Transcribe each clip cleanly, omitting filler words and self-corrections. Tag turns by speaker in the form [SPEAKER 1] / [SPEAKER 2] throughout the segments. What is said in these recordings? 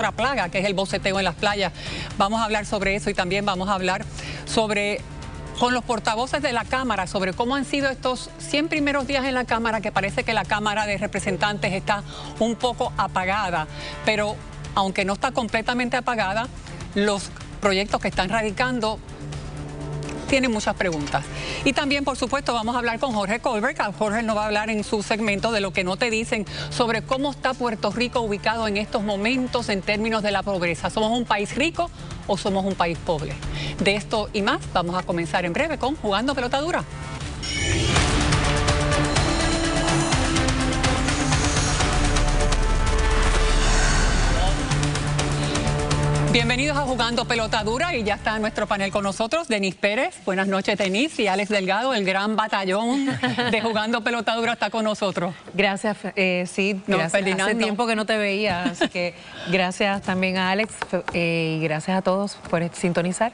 [SPEAKER 1] otra plaga, que es el boceteo en las playas. Vamos a hablar sobre eso y también vamos a hablar sobre con los portavoces de la Cámara sobre cómo han sido estos 100 primeros días en la Cámara, que parece que la Cámara de Representantes está un poco apagada, pero aunque no está completamente apagada, los proyectos que están radicando tienen muchas preguntas. Y también, por supuesto, vamos a hablar con Jorge Colbert. Jorge nos va a hablar en su segmento de lo que no te dicen sobre cómo está Puerto Rico ubicado en estos momentos en términos de la pobreza. ¿Somos un país rico o somos un país pobre? De esto y más vamos a comenzar en breve con Jugando Pelota Dura. Bienvenidos a Jugando Pelota Dura y ya está en nuestro panel con nosotros Denise Pérez. Buenas noches, Denise, y Alex Delgado, el gran batallón de Jugando Pelota Dura está con nosotros.
[SPEAKER 2] Gracias, sí, gracias. Hace tiempo que no te veía, así que gracias también a Alex y gracias a todos por sintonizar.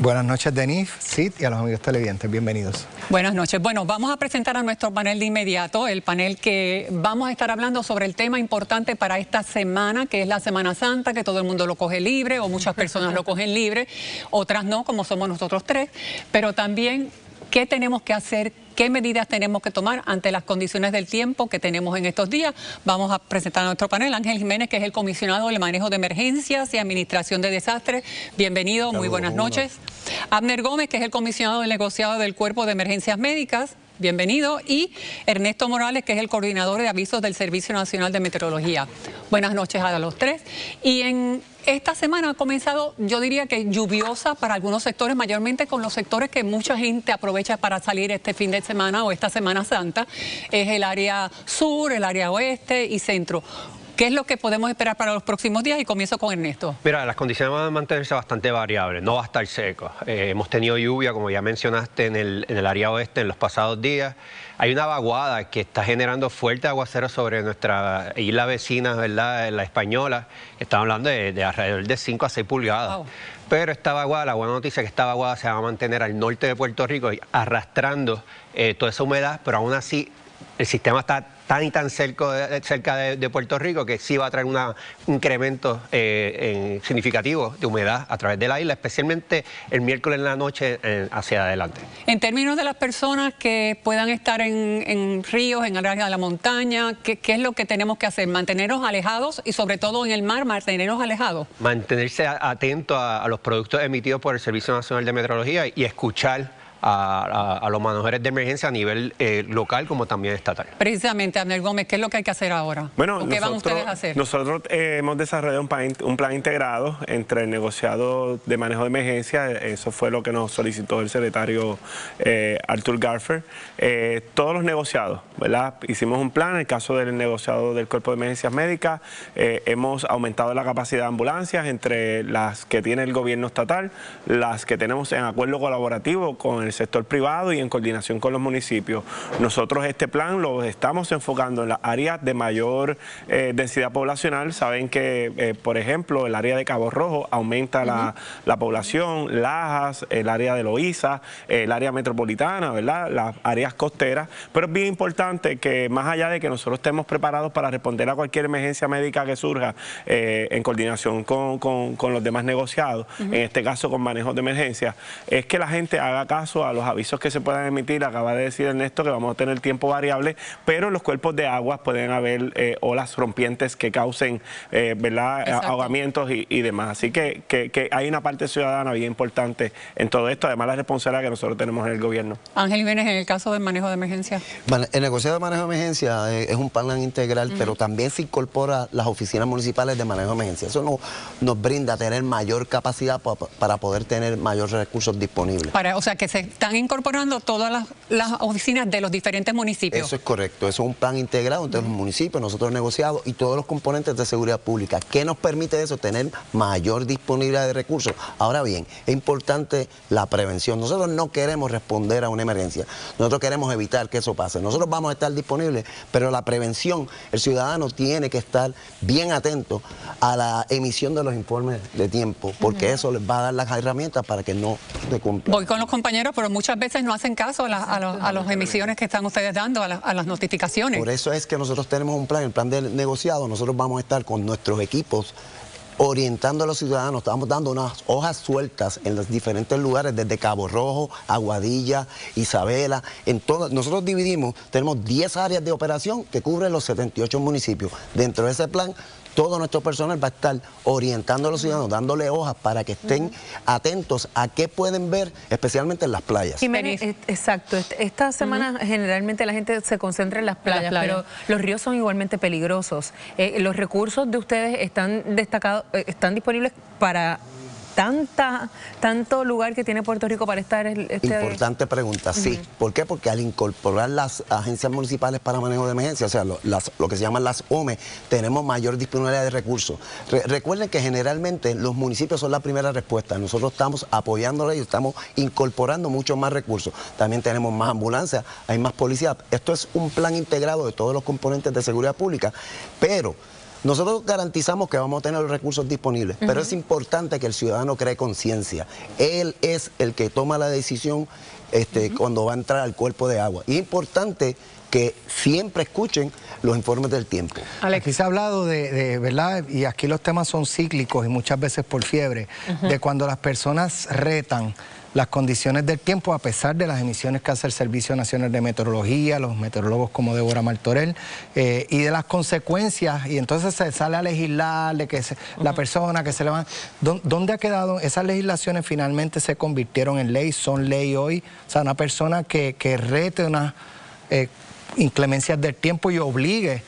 [SPEAKER 3] Buenas noches, Denise, Sid y a los amigos televidentes, bienvenidos.
[SPEAKER 1] Buenas noches. Bueno, vamos a presentar a nuestro panel de inmediato, el panel que vamos a estar hablando sobre el tema importante para esta semana, que es la Semana Santa, que todo el mundo lo coge libre, o muchas personas lo cogen libre, otras no, como somos nosotros tres, pero también qué tenemos que hacer, qué medidas tenemos que tomar ante las condiciones del tiempo que tenemos en estos días. Vamos a presentar a nuestro panel, Ángel Jiménez, que es el comisionado del manejo de emergencias y administración de desastres. Bienvenido, muy buenas noches. Abner Gómez, que es el comisionado del negociado del Cuerpo de Emergencias Médicas. Bienvenido. Y Ernesto Morales, que es el coordinador de avisos del Servicio Nacional de Meteorología. Buenas noches a los tres. Y en esta semana ha comenzado, yo diría que lluviosa para algunos sectores, mayormente con los sectores que mucha gente aprovecha para salir este fin de semana o esta Semana Santa. Es el área sur, el área oeste y centro. ¿Qué es lo que podemos esperar para los próximos días? Y comienzo con Ernesto.
[SPEAKER 4] Mira, las condiciones van a mantenerse bastante variables, no va a estar seco. Hemos tenido lluvia, como ya mencionaste, en el área oeste en los pasados días. Hay una vaguada que está generando fuerte aguacero sobre nuestra isla vecina, ¿verdad? La Española, que estamos hablando de alrededor de 5 a 6 pulgadas. Wow. Pero esta vaguada, la buena noticia es que esta vaguada se va a mantener al norte de Puerto Rico, arrastrando toda esa humedad, pero aún así el sistema está tan cerca de Puerto Rico que sí va a traer un incremento significativo de humedad a través de la isla, especialmente el miércoles en la noche hacia adelante.
[SPEAKER 1] En términos de las personas que puedan estar en ríos, en áreas de la montaña, ¿qué es lo que tenemos que hacer? ¿Mantenernos alejados y sobre todo en el mar, mantenernos alejados?
[SPEAKER 4] Mantenerse atento a los productos emitidos por el Servicio Nacional de Meteorología y escuchar a los manejadores de emergencia a nivel local como también estatal.
[SPEAKER 1] Precisamente, Abner Gómez, ¿qué es lo que hay que hacer ahora?
[SPEAKER 5] Bueno,
[SPEAKER 1] ¿qué van ustedes a hacer?
[SPEAKER 5] Nosotros hemos desarrollado un plan integrado entre el negociado de manejo de emergencia, eso fue lo que nos solicitó el secretario Arthur Garfer. Todos los negociados, ¿verdad? Hicimos un plan, en el caso del negociado del Cuerpo de Emergencias Médicas, hemos aumentado la capacidad de ambulancias entre las que tiene el gobierno estatal, las que tenemos en acuerdo colaborativo con el sector privado y en coordinación con los municipios. Nosotros este plan lo estamos enfocando en las áreas de mayor densidad poblacional. Saben que, por ejemplo, el área de Cabo Rojo aumenta la población, Lajas, el área de Loíza, el área metropolitana, ¿verdad? Las áreas costeras. Pero es bien importante que más allá de que nosotros estemos preparados para responder a cualquier emergencia médica que surja en coordinación con los demás negociados, en este caso con manejo de emergencia, es que la gente haga caso a los avisos que se puedan emitir. Acaba de decir Ernesto que vamos a tener tiempo variable, pero en los cuerpos de aguas pueden haber olas rompientes que causen ¿verdad? Ahogamientos y demás. Así que hay una parte ciudadana bien importante en todo esto, además la responsabilidad que nosotros tenemos en el gobierno.
[SPEAKER 1] Ángel Jiménez, en el caso del manejo de emergencia.
[SPEAKER 6] El negociado de manejo de emergencia es un plan integral, pero también se incorpora las oficinas municipales de manejo de emergencia. Eso nos brinda tener mayor capacidad para poder tener mayores recursos disponibles.
[SPEAKER 1] O sea, que se están incorporando todas las oficinas de los diferentes municipios.
[SPEAKER 6] Eso es correcto, eso es un plan integrado entre los municipios, nosotros negociados y todos los componentes de seguridad pública. ¿Qué nos permite eso? Tener mayor disponibilidad de recursos. Ahora bien, es importante la prevención. Nosotros no queremos responder a una emergencia, nosotros queremos evitar que eso pase. Nosotros vamos a estar disponibles, pero la prevención, el ciudadano tiene que estar bien atento a la emisión de los informes de tiempo, porque eso les va a dar las herramientas para que no se cumpla.
[SPEAKER 1] Voy con los compañeros, pero muchas veces no hacen caso a las emisiones que están ustedes dando, a las notificaciones.
[SPEAKER 6] Por eso es que nosotros tenemos un plan, el plan del negociado. Nosotros vamos a estar con nuestros equipos orientando a los ciudadanos, estamos dando unas hojas sueltas en los diferentes lugares, desde Cabo Rojo, Aguadilla, Isabela, nosotros dividimos, tenemos 10 áreas de operación que cubren los 78 municipios. Dentro de ese plan, todo nuestro personal va a estar orientando a los ciudadanos, dándole hojas para que estén atentos a qué pueden ver, especialmente en las playas.
[SPEAKER 2] Jiménez, exacto. Esta semana generalmente la gente se concentra en las playas, pero los ríos son igualmente peligrosos. Los recursos de ustedes están destacados, están disponibles para tanto lugar que tiene Puerto Rico para estar...
[SPEAKER 6] Importante pregunta, sí. ¿Por qué? Porque al incorporar las agencias municipales para manejo de emergencia, o sea, lo que se llaman las OME, tenemos mayor disponibilidad de recursos. Recuerden que generalmente los municipios son la primera respuesta. Nosotros estamos apoyándoles y estamos incorporando muchos más recursos. También tenemos más ambulancias, hay más policía. Esto es un plan integrado de todos los componentes de seguridad pública, pero... nosotros garantizamos que vamos a tener los recursos disponibles, pero es importante que el ciudadano cree conciencia. Él es el que toma la decisión cuando va a entrar al cuerpo de agua. Y es importante que siempre escuchen los informes del tiempo.
[SPEAKER 3] Aquí se ha hablado de ¿verdad? Y aquí los temas son cíclicos y muchas veces por fiebre, de cuando las personas retan las condiciones del tiempo a pesar de las emisiones que hace el Servicio Nacional de Meteorología, los meteorólogos como Débora Martorell, y de las consecuencias, y entonces se sale a legislar de que la persona que se le va... ¿Dónde ha quedado? Esas legislaciones finalmente se convirtieron en ley, son ley hoy. O sea, una persona que rete unas inclemencias del tiempo y obligue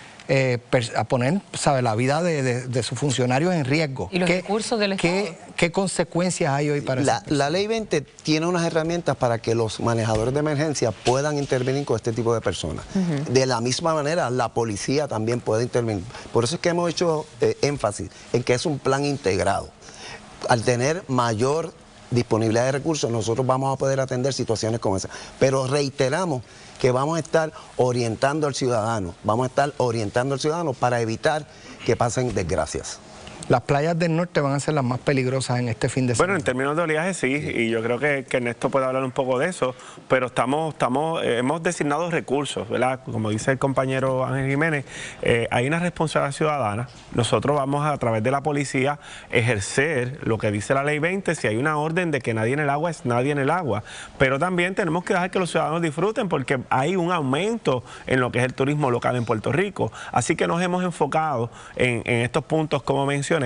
[SPEAKER 3] a poner, ¿sabe?, la vida de sus funcionarios en riesgo.
[SPEAKER 2] ¿Y los recursos del Estado?
[SPEAKER 3] ¿Qué consecuencias hay hoy para eso?
[SPEAKER 6] La Ley 20 tiene unas herramientas para que los manejadores de emergencia puedan intervenir con este tipo de personas. De la misma manera, la policía también puede intervenir. Por eso es que hemos hecho énfasis en que es un plan integrado. Al tener mayor disponibilidad de recursos, nosotros vamos a poder atender situaciones como esas. Pero reiteramos que vamos a estar orientando al ciudadano, para evitar que pasen desgracias.
[SPEAKER 3] Las playas del norte van a ser las más peligrosas en este fin de semana.
[SPEAKER 5] Bueno, en términos de oleaje sí, y yo creo que Ernesto puede hablar un poco de eso, pero hemos designado recursos, ¿verdad? Como dice el compañero Ángel Jiménez, hay una responsabilidad ciudadana. Nosotros vamos a través de la policía ejercer lo que dice la Ley 20, si hay una orden de que nadie en el agua es nadie en el agua, pero también tenemos que dejar que los ciudadanos disfruten porque hay un aumento en lo que es el turismo local en Puerto Rico, así que nos hemos enfocado en estos puntos como mencioné.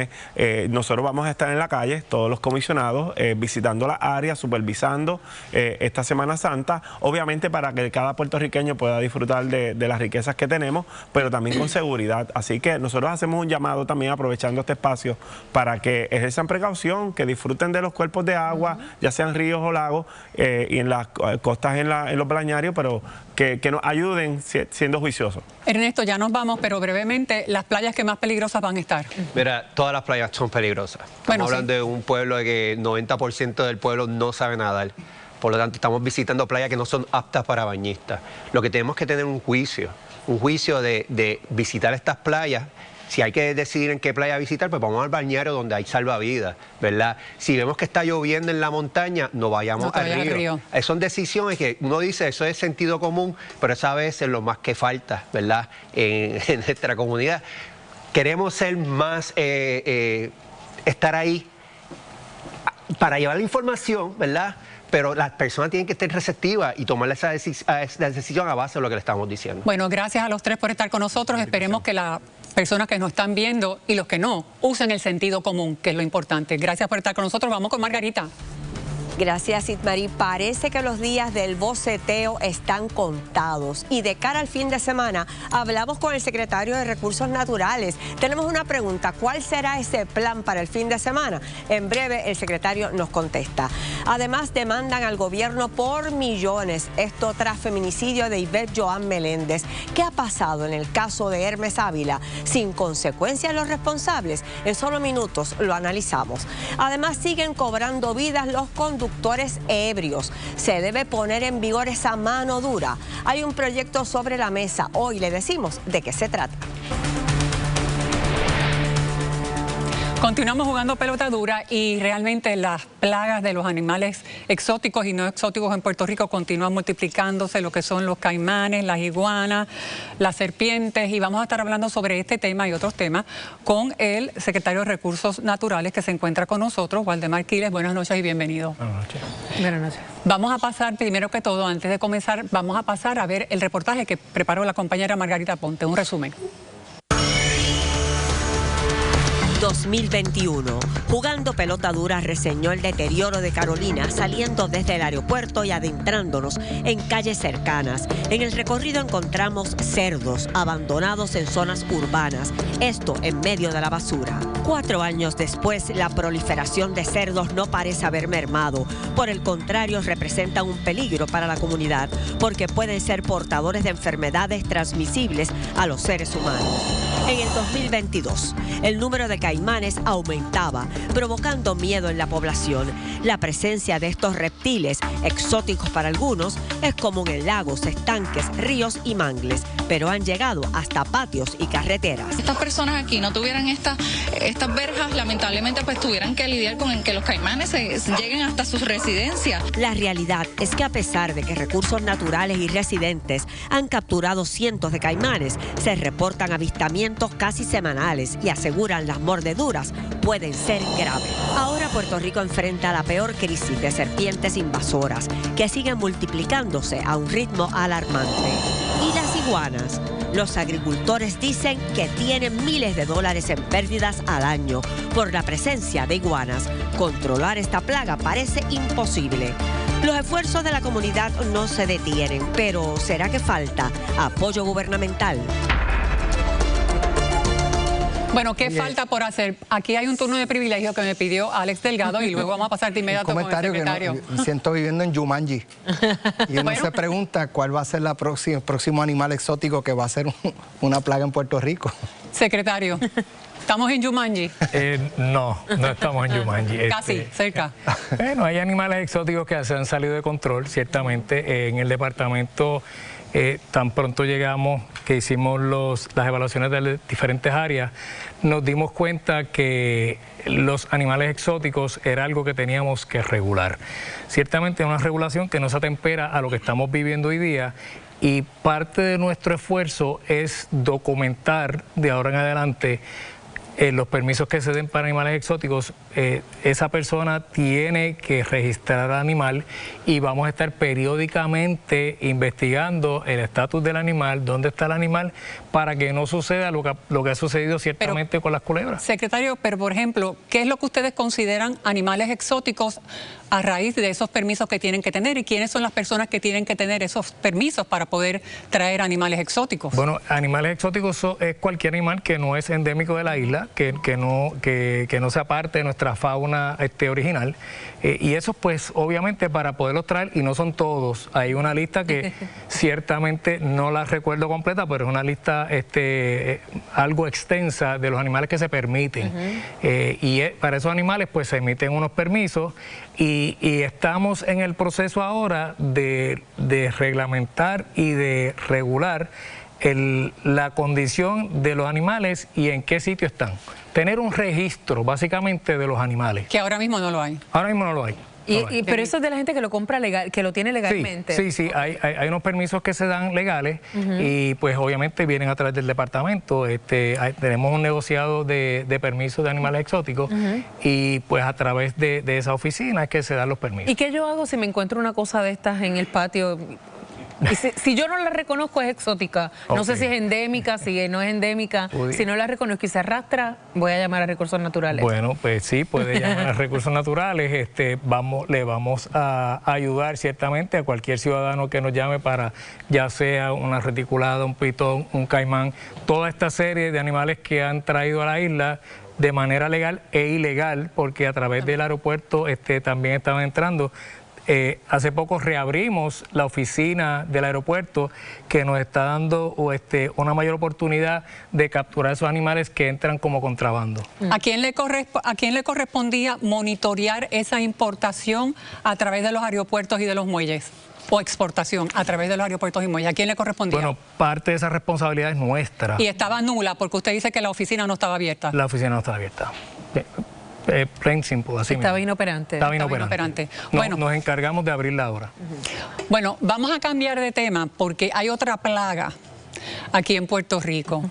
[SPEAKER 5] Nosotros vamos a estar en la calle, todos los comisionados, visitando las áreas, supervisando esta Semana Santa, obviamente para que cada puertorriqueño pueda disfrutar de las riquezas que tenemos, pero también con seguridad. Así que nosotros hacemos un llamado también, aprovechando este espacio, para que ejerzan precaución, que disfruten de los cuerpos de agua, ya sean ríos o lagos, y en las costas, en los balnearios, pero que nos ayuden siendo juiciosos.
[SPEAKER 1] Ernesto, ya nos vamos, pero brevemente, las playas que más peligrosas van a estar.
[SPEAKER 4] Mira, todas las playas son peligrosas. Estamos hablando de un pueblo de que 90% del pueblo no sabe nadar. Por lo tanto, estamos visitando playas que no son aptas para bañistas. Lo que tenemos que tener un juicio de visitar estas playas. Si hay que decidir en qué playa visitar, pues vamos al balneario donde hay salvavidas, ¿verdad? Si vemos que está lloviendo en la montaña, no vayamos al río. Son decisiones que uno dice, eso es sentido común, pero esa vez es lo más que falta, ¿verdad? En nuestra comunidad. Queremos ser más, estar ahí para llevar la información, ¿verdad? Pero las personas tienen que estar receptivas y tomar esa decisión a base de lo que le estamos diciendo.
[SPEAKER 1] Bueno, gracias a los tres por estar con nosotros. Esperemos que las personas que nos están viendo y los que no, usen el sentido común, que es lo importante. Gracias por estar con nosotros. Vamos con Margarita.
[SPEAKER 7] Gracias, Itmari. Parece que los días del boceteo están contados. Y de cara al fin de semana, hablamos con el secretario de Recursos Naturales. Tenemos una pregunta, ¿cuál será ese plan para el fin de semana? En breve, el secretario nos contesta. Además, demandan al gobierno por millones. Esto tras feminicidio de Ivette Joan Meléndez. ¿Qué ha pasado en el caso de Hermes Ávila? Sin consecuencias los responsables. En solo minutos lo analizamos. Además, siguen cobrando vidas los conductores ebrios. Se debe poner en vigor esa mano dura. Hay un proyecto sobre la mesa. Hoy le decimos de qué se trata.
[SPEAKER 1] Continuamos jugando pelota dura y realmente las plagas de los animales exóticos y no exóticos en Puerto Rico continúan multiplicándose, lo que son los caimanes, las iguanas, las serpientes, y vamos a estar hablando sobre este tema y otros temas con el secretario de Recursos Naturales que se encuentra con nosotros, Waldemar Quiles. Buenas noches y bienvenido.
[SPEAKER 8] Buenas noches.
[SPEAKER 2] Buenas noches.
[SPEAKER 1] Vamos a pasar, primero que todo, antes de comenzar, vamos a pasar a ver el reportaje que preparó la compañera Margarita Ponte, un resumen.
[SPEAKER 7] 2021. Jugando pelota dura reseñó el deterioro de Carolina saliendo desde el aeropuerto y adentrándonos en calles cercanas. En el recorrido encontramos cerdos abandonados en zonas urbanas, esto en medio de la basura. 4 años después, la proliferación de cerdos no parece haber mermado. Por el contrario, representan un peligro para la comunidad porque pueden ser portadores de enfermedades transmisibles a los seres humanos. En el 2022, el número de caimanes aumentaba, provocando miedo en la población. La presencia de estos reptiles, exóticos para algunos, es común en lagos, estanques, ríos y mangles, pero han llegado hasta patios y carreteras.
[SPEAKER 9] Estas personas aquí no tuvieran estas verjas, lamentablemente pues tuvieran que lidiar con que los caimanes lleguen hasta sus residencias.
[SPEAKER 7] La realidad es que a pesar de que Recursos Naturales y residentes han capturado cientos de caimanes, se reportan avistamientos casi semanales y aseguran las mordeduras pueden ser graves. Ahora Puerto Rico enfrenta la peor crisis de serpientes invasoras que siguen multiplicándose a un ritmo alarmante. ¿Y las iguanas? Los agricultores dicen que tienen miles de dólares en pérdidas al año por la presencia de iguanas. Controlar esta plaga parece imposible. Los esfuerzos de la comunidad no se detienen, pero ¿será que falta apoyo gubernamental?
[SPEAKER 1] Bueno, ¿qué falta por hacer? Aquí hay un turno de privilegio que me pidió Alex Delgado y luego vamos a pasar de inmediato con el secretario.
[SPEAKER 3] Que me siento viviendo en Jumanji y uno se pregunta cuál va a ser el próximo animal exótico que va a ser una plaga en Puerto Rico.
[SPEAKER 1] Secretario, ¿estamos en Jumanji?
[SPEAKER 8] No estamos en Jumanji.
[SPEAKER 1] Casi, cerca.
[SPEAKER 8] Bueno, hay animales exóticos que se han salido de control, ciertamente. En el departamento, tan pronto llegamos, que hicimos las evaluaciones de las diferentes áreas, nos dimos cuenta que los animales exóticos era algo que teníamos que regular. Ciertamente una regulación que no se atempera a lo que estamos viviendo hoy día, y parte de nuestro esfuerzo es documentar de ahora en adelante los permisos que se den para animales exóticos. Esa persona tiene que registrar al animal y vamos a estar periódicamente investigando el estatus del animal, dónde está el animal, para que no suceda lo que ha sucedido ciertamente con las culebras.
[SPEAKER 1] Secretario, pero por ejemplo, ¿qué es lo que ustedes consideran animales exóticos a raíz de esos permisos que tienen que tener? ¿Y quiénes son las personas que tienen que tener esos permisos para poder traer animales exóticos?
[SPEAKER 8] Bueno, animales exóticos es cualquier animal que no es endémico de la isla, que no sea parte de nuestra fauna original, y eso pues obviamente para poderlos traer, y no son todos, hay una lista que ciertamente no la recuerdo completa, pero es una lista algo extensa de los animales que se permiten, y para esos animales pues se emiten unos permisos, y estamos en el proceso ahora de reglamentar y de regular la condición de los animales y en qué sitio están. Tener un registro, básicamente, de los animales.
[SPEAKER 1] Que ahora mismo no lo hay.
[SPEAKER 8] Ahora mismo no lo hay.
[SPEAKER 2] Pero eso es de la gente que lo compra legal, que lo tiene legalmente.
[SPEAKER 8] Sí, hay unos permisos que se dan legales y pues obviamente vienen a través del departamento. Tenemos un negociado de permisos de animales exóticos y pues a través de esa oficina es que se dan los permisos.
[SPEAKER 2] ¿Y qué yo hago si me encuentro una cosa de estas en el patio? Y si yo no la reconozco, es exótica. No sé si es endémica, si no es endémica. Si no la reconozco y se arrastra, voy a llamar a Recursos Naturales.
[SPEAKER 8] Bueno, pues sí, puede llamar a Recursos Naturales. Le vamos a ayudar ciertamente a cualquier ciudadano que nos llame para, ya sea una reticulada, un pitón, un caimán, toda esta serie de animales que han traído a la isla de manera legal e ilegal, porque a través del aeropuerto también estaban entrando. Hace poco reabrimos la oficina del aeropuerto que nos está dando una mayor oportunidad de capturar esos animales que entran como contrabando.
[SPEAKER 1] ¿A quién le correspondía monitorear esa importación a través de los aeropuertos y de los muelles? O exportación a través de los aeropuertos y muelles. ¿A quién le correspondía?
[SPEAKER 8] Bueno, parte de esa responsabilidad es nuestra.
[SPEAKER 1] Y estaba nula porque usted dice que la oficina no estaba abierta.
[SPEAKER 8] La oficina no estaba abierta. plain simple, así
[SPEAKER 2] Estaba
[SPEAKER 8] mismo.
[SPEAKER 2] inoperante.
[SPEAKER 8] Estaba inoperante. Bueno, nos encargamos de abrirla ahora.
[SPEAKER 1] Bueno, vamos a cambiar de tema porque hay otra plaga aquí en Puerto Rico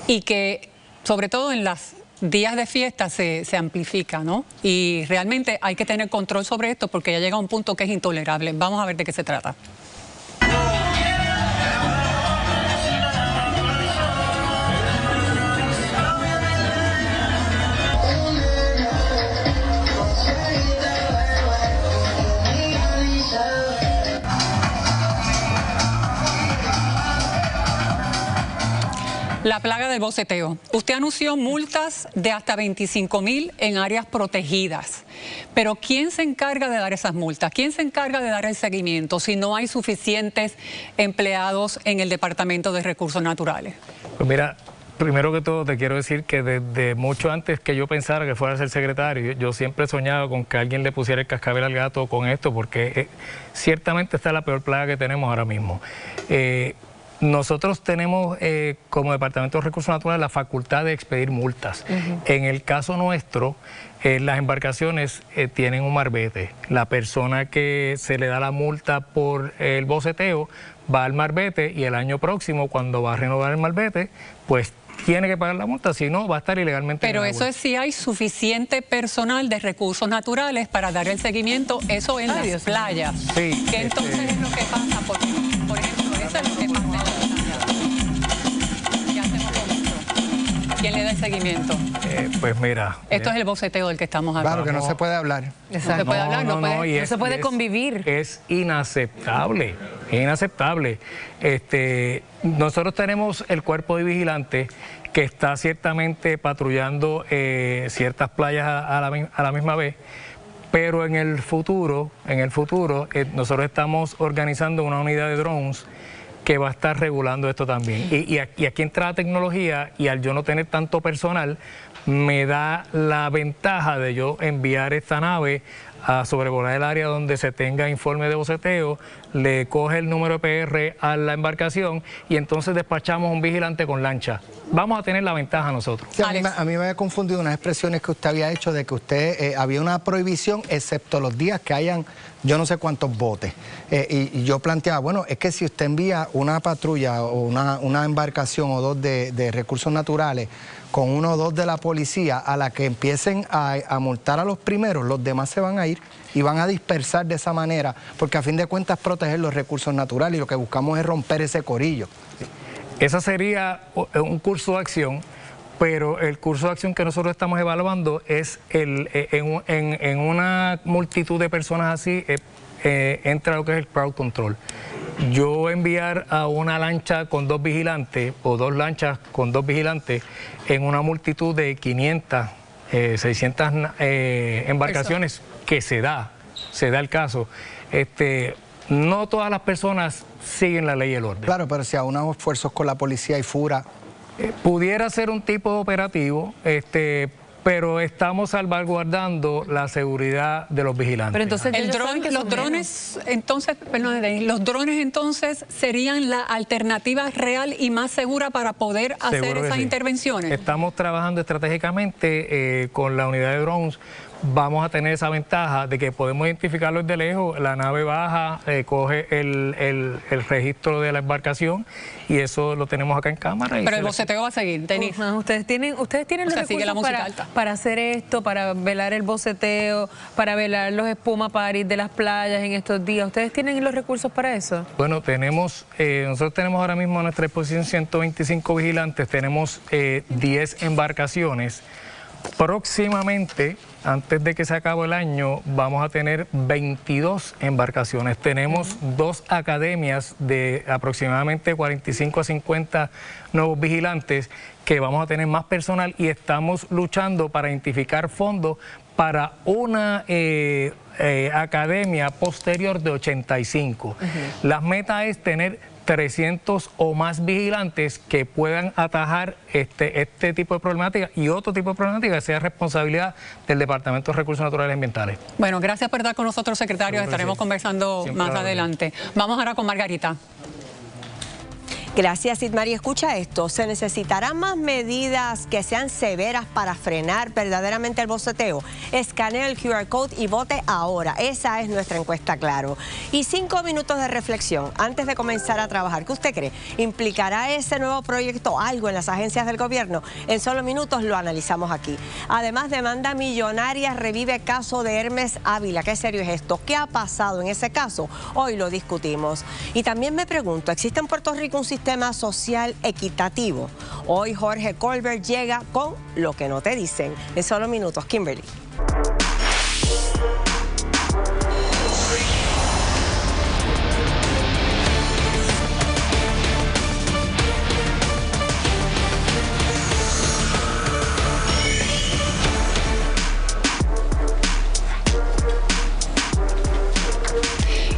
[SPEAKER 1] y que sobre todo en los días de fiesta se amplifica, ¿no? Y realmente hay que tener control sobre esto porque ya llega a un punto que es intolerable. Vamos a ver de qué se trata. La plaga del boceteo. Usted anunció multas de hasta 25,000 en áreas protegidas. Pero ¿quién se encarga de dar esas multas? ¿Quién se encarga de dar el seguimiento si no hay suficientes empleados en el Departamento de Recursos Naturales?
[SPEAKER 8] Pues mira, primero que todo te quiero decir que desde mucho antes que yo pensara que fuera a ser secretario, yo siempre he soñado con que alguien le pusiera el cascabel al gato con esto, porque ciertamente esta es la peor plaga que tenemos ahora mismo. Nosotros tenemos como Departamento de Recursos Naturales la facultad de expedir multas. En el caso nuestro, las embarcaciones tienen un marbete. La persona que se le da la multa por el boceteo va al marbete y el año próximo, cuando va a renovar el marbete, pues tiene que pagar la multa, si no va a estar ilegalmente.
[SPEAKER 1] Pero eso es si hay suficiente personal de recursos naturales para dar el seguimiento, eso en las playas.
[SPEAKER 8] Sí.
[SPEAKER 1] ¿Qué entonces es lo que pasa? Por ejemplo, eso es lo que pasa en las playas. ¿Qué hacemos con esto? ¿Quién le da el seguimiento?
[SPEAKER 8] Pues mira.
[SPEAKER 1] Esto es el boceteo del que estamos hablando.
[SPEAKER 3] Claro que no se puede hablar.
[SPEAKER 1] Exacto. No se puede hablar, no
[SPEAKER 2] se puede convivir.
[SPEAKER 8] Es inaceptable, es inaceptable. Nosotros tenemos el cuerpo de vigilantes que está ciertamente patrullando ciertas playas a la misma vez, pero en el futuro nosotros estamos organizando una unidad de drones que va a estar regulando esto también. Y aquí entra la tecnología, y al yo no tener tanto personal, me da la ventaja de yo enviar esta nave a sobrevolar el área donde se tenga informe de boceteo, le coge el número PR a la embarcación y entonces despachamos un vigilante con lancha. Vamos a tener la ventaja nosotros.
[SPEAKER 3] Sí, a mí me había confundido unas expresiones que usted había hecho de que usted había una prohibición excepto los días que hayan yo no sé cuántos botes. Y yo planteaba, bueno, es que si usted envía una patrulla o una embarcación o dos de recursos naturales con uno o dos de la policía, a la que empiecen a multar a los primeros, los demás se van a ir y van a dispersar de esa manera, porque a fin de cuentas proteger los recursos naturales y lo que buscamos es romper ese corillo.
[SPEAKER 8] Ese sería un curso de acción, pero el curso de acción que nosotros estamos evaluando es en una multitud de personas así, entra lo que es el crowd control. Yo enviar a una lancha con 2 vigilantes o 2 lanchas con 2 vigilantes en una multitud de 500, 600 embarcaciones, que se da el caso, no todas las personas siguen la ley y el orden.
[SPEAKER 3] Claro, pero si aunamos esfuerzos con la policía y FURA...
[SPEAKER 8] pudiera ser un tipo de operativo, pero estamos salvaguardando la seguridad de los vigilantes.
[SPEAKER 2] Pero entonces
[SPEAKER 1] los drones entonces serían la alternativa real y más segura para poder hacer esas intervenciones.
[SPEAKER 8] Estamos trabajando estratégicamente con la unidad de drones. Vamos a tener esa ventaja de que podemos identificarlos de lejos, la nave baja, coge el registro de la embarcación y eso lo tenemos acá en cámara.
[SPEAKER 1] Pero el boceteo va a seguir, Denis.
[SPEAKER 2] Ustedes tienen los recursos para hacer esto, para velar el boceteo, para velar los espumaparis de las playas en estos días. ¿Ustedes tienen los recursos para eso?
[SPEAKER 8] Bueno, nosotros tenemos ahora mismo a nuestra disposición 125 vigilantes, tenemos 10 embarcaciones. Próximamente, antes de que se acabe el año, vamos a tener 22 embarcaciones. Tenemos 2 academias de aproximadamente 45 a 50 nuevos vigilantes, que vamos a tener más personal, y estamos luchando para identificar fondos para una academia posterior de 85. La meta es tener 300 o más vigilantes que puedan atajar este tipo de problemática y otro tipo de problemática que sea responsabilidad del Departamento de Recursos Naturales y Ambientales.
[SPEAKER 1] Bueno, gracias por estar con nosotros, secretario. Estaremos conversando más adelante. Vamos ahora con Margarita.
[SPEAKER 7] Gracias, Sidmari. Escucha esto. Se necesitarán más medidas que sean severas para frenar verdaderamente el boceteo. Escanea el QR Code y vote ahora. Esa es nuestra encuesta, claro. Y 5 minutos de reflexión antes de comenzar a trabajar. ¿Qué usted cree? ¿Implicará ese nuevo proyecto algo en las agencias del gobierno? En solo minutos lo analizamos aquí. Además, demanda millonaria revive caso de Hermes Ávila. ¿Qué serio es esto? ¿Qué ha pasado en ese caso? Hoy lo discutimos. Y también me pregunto, ¿existe en Puerto Rico un sistema social equitativo? Hoy Jorge Colbert llega con lo que no te dicen. En solo minutos, Kimberly.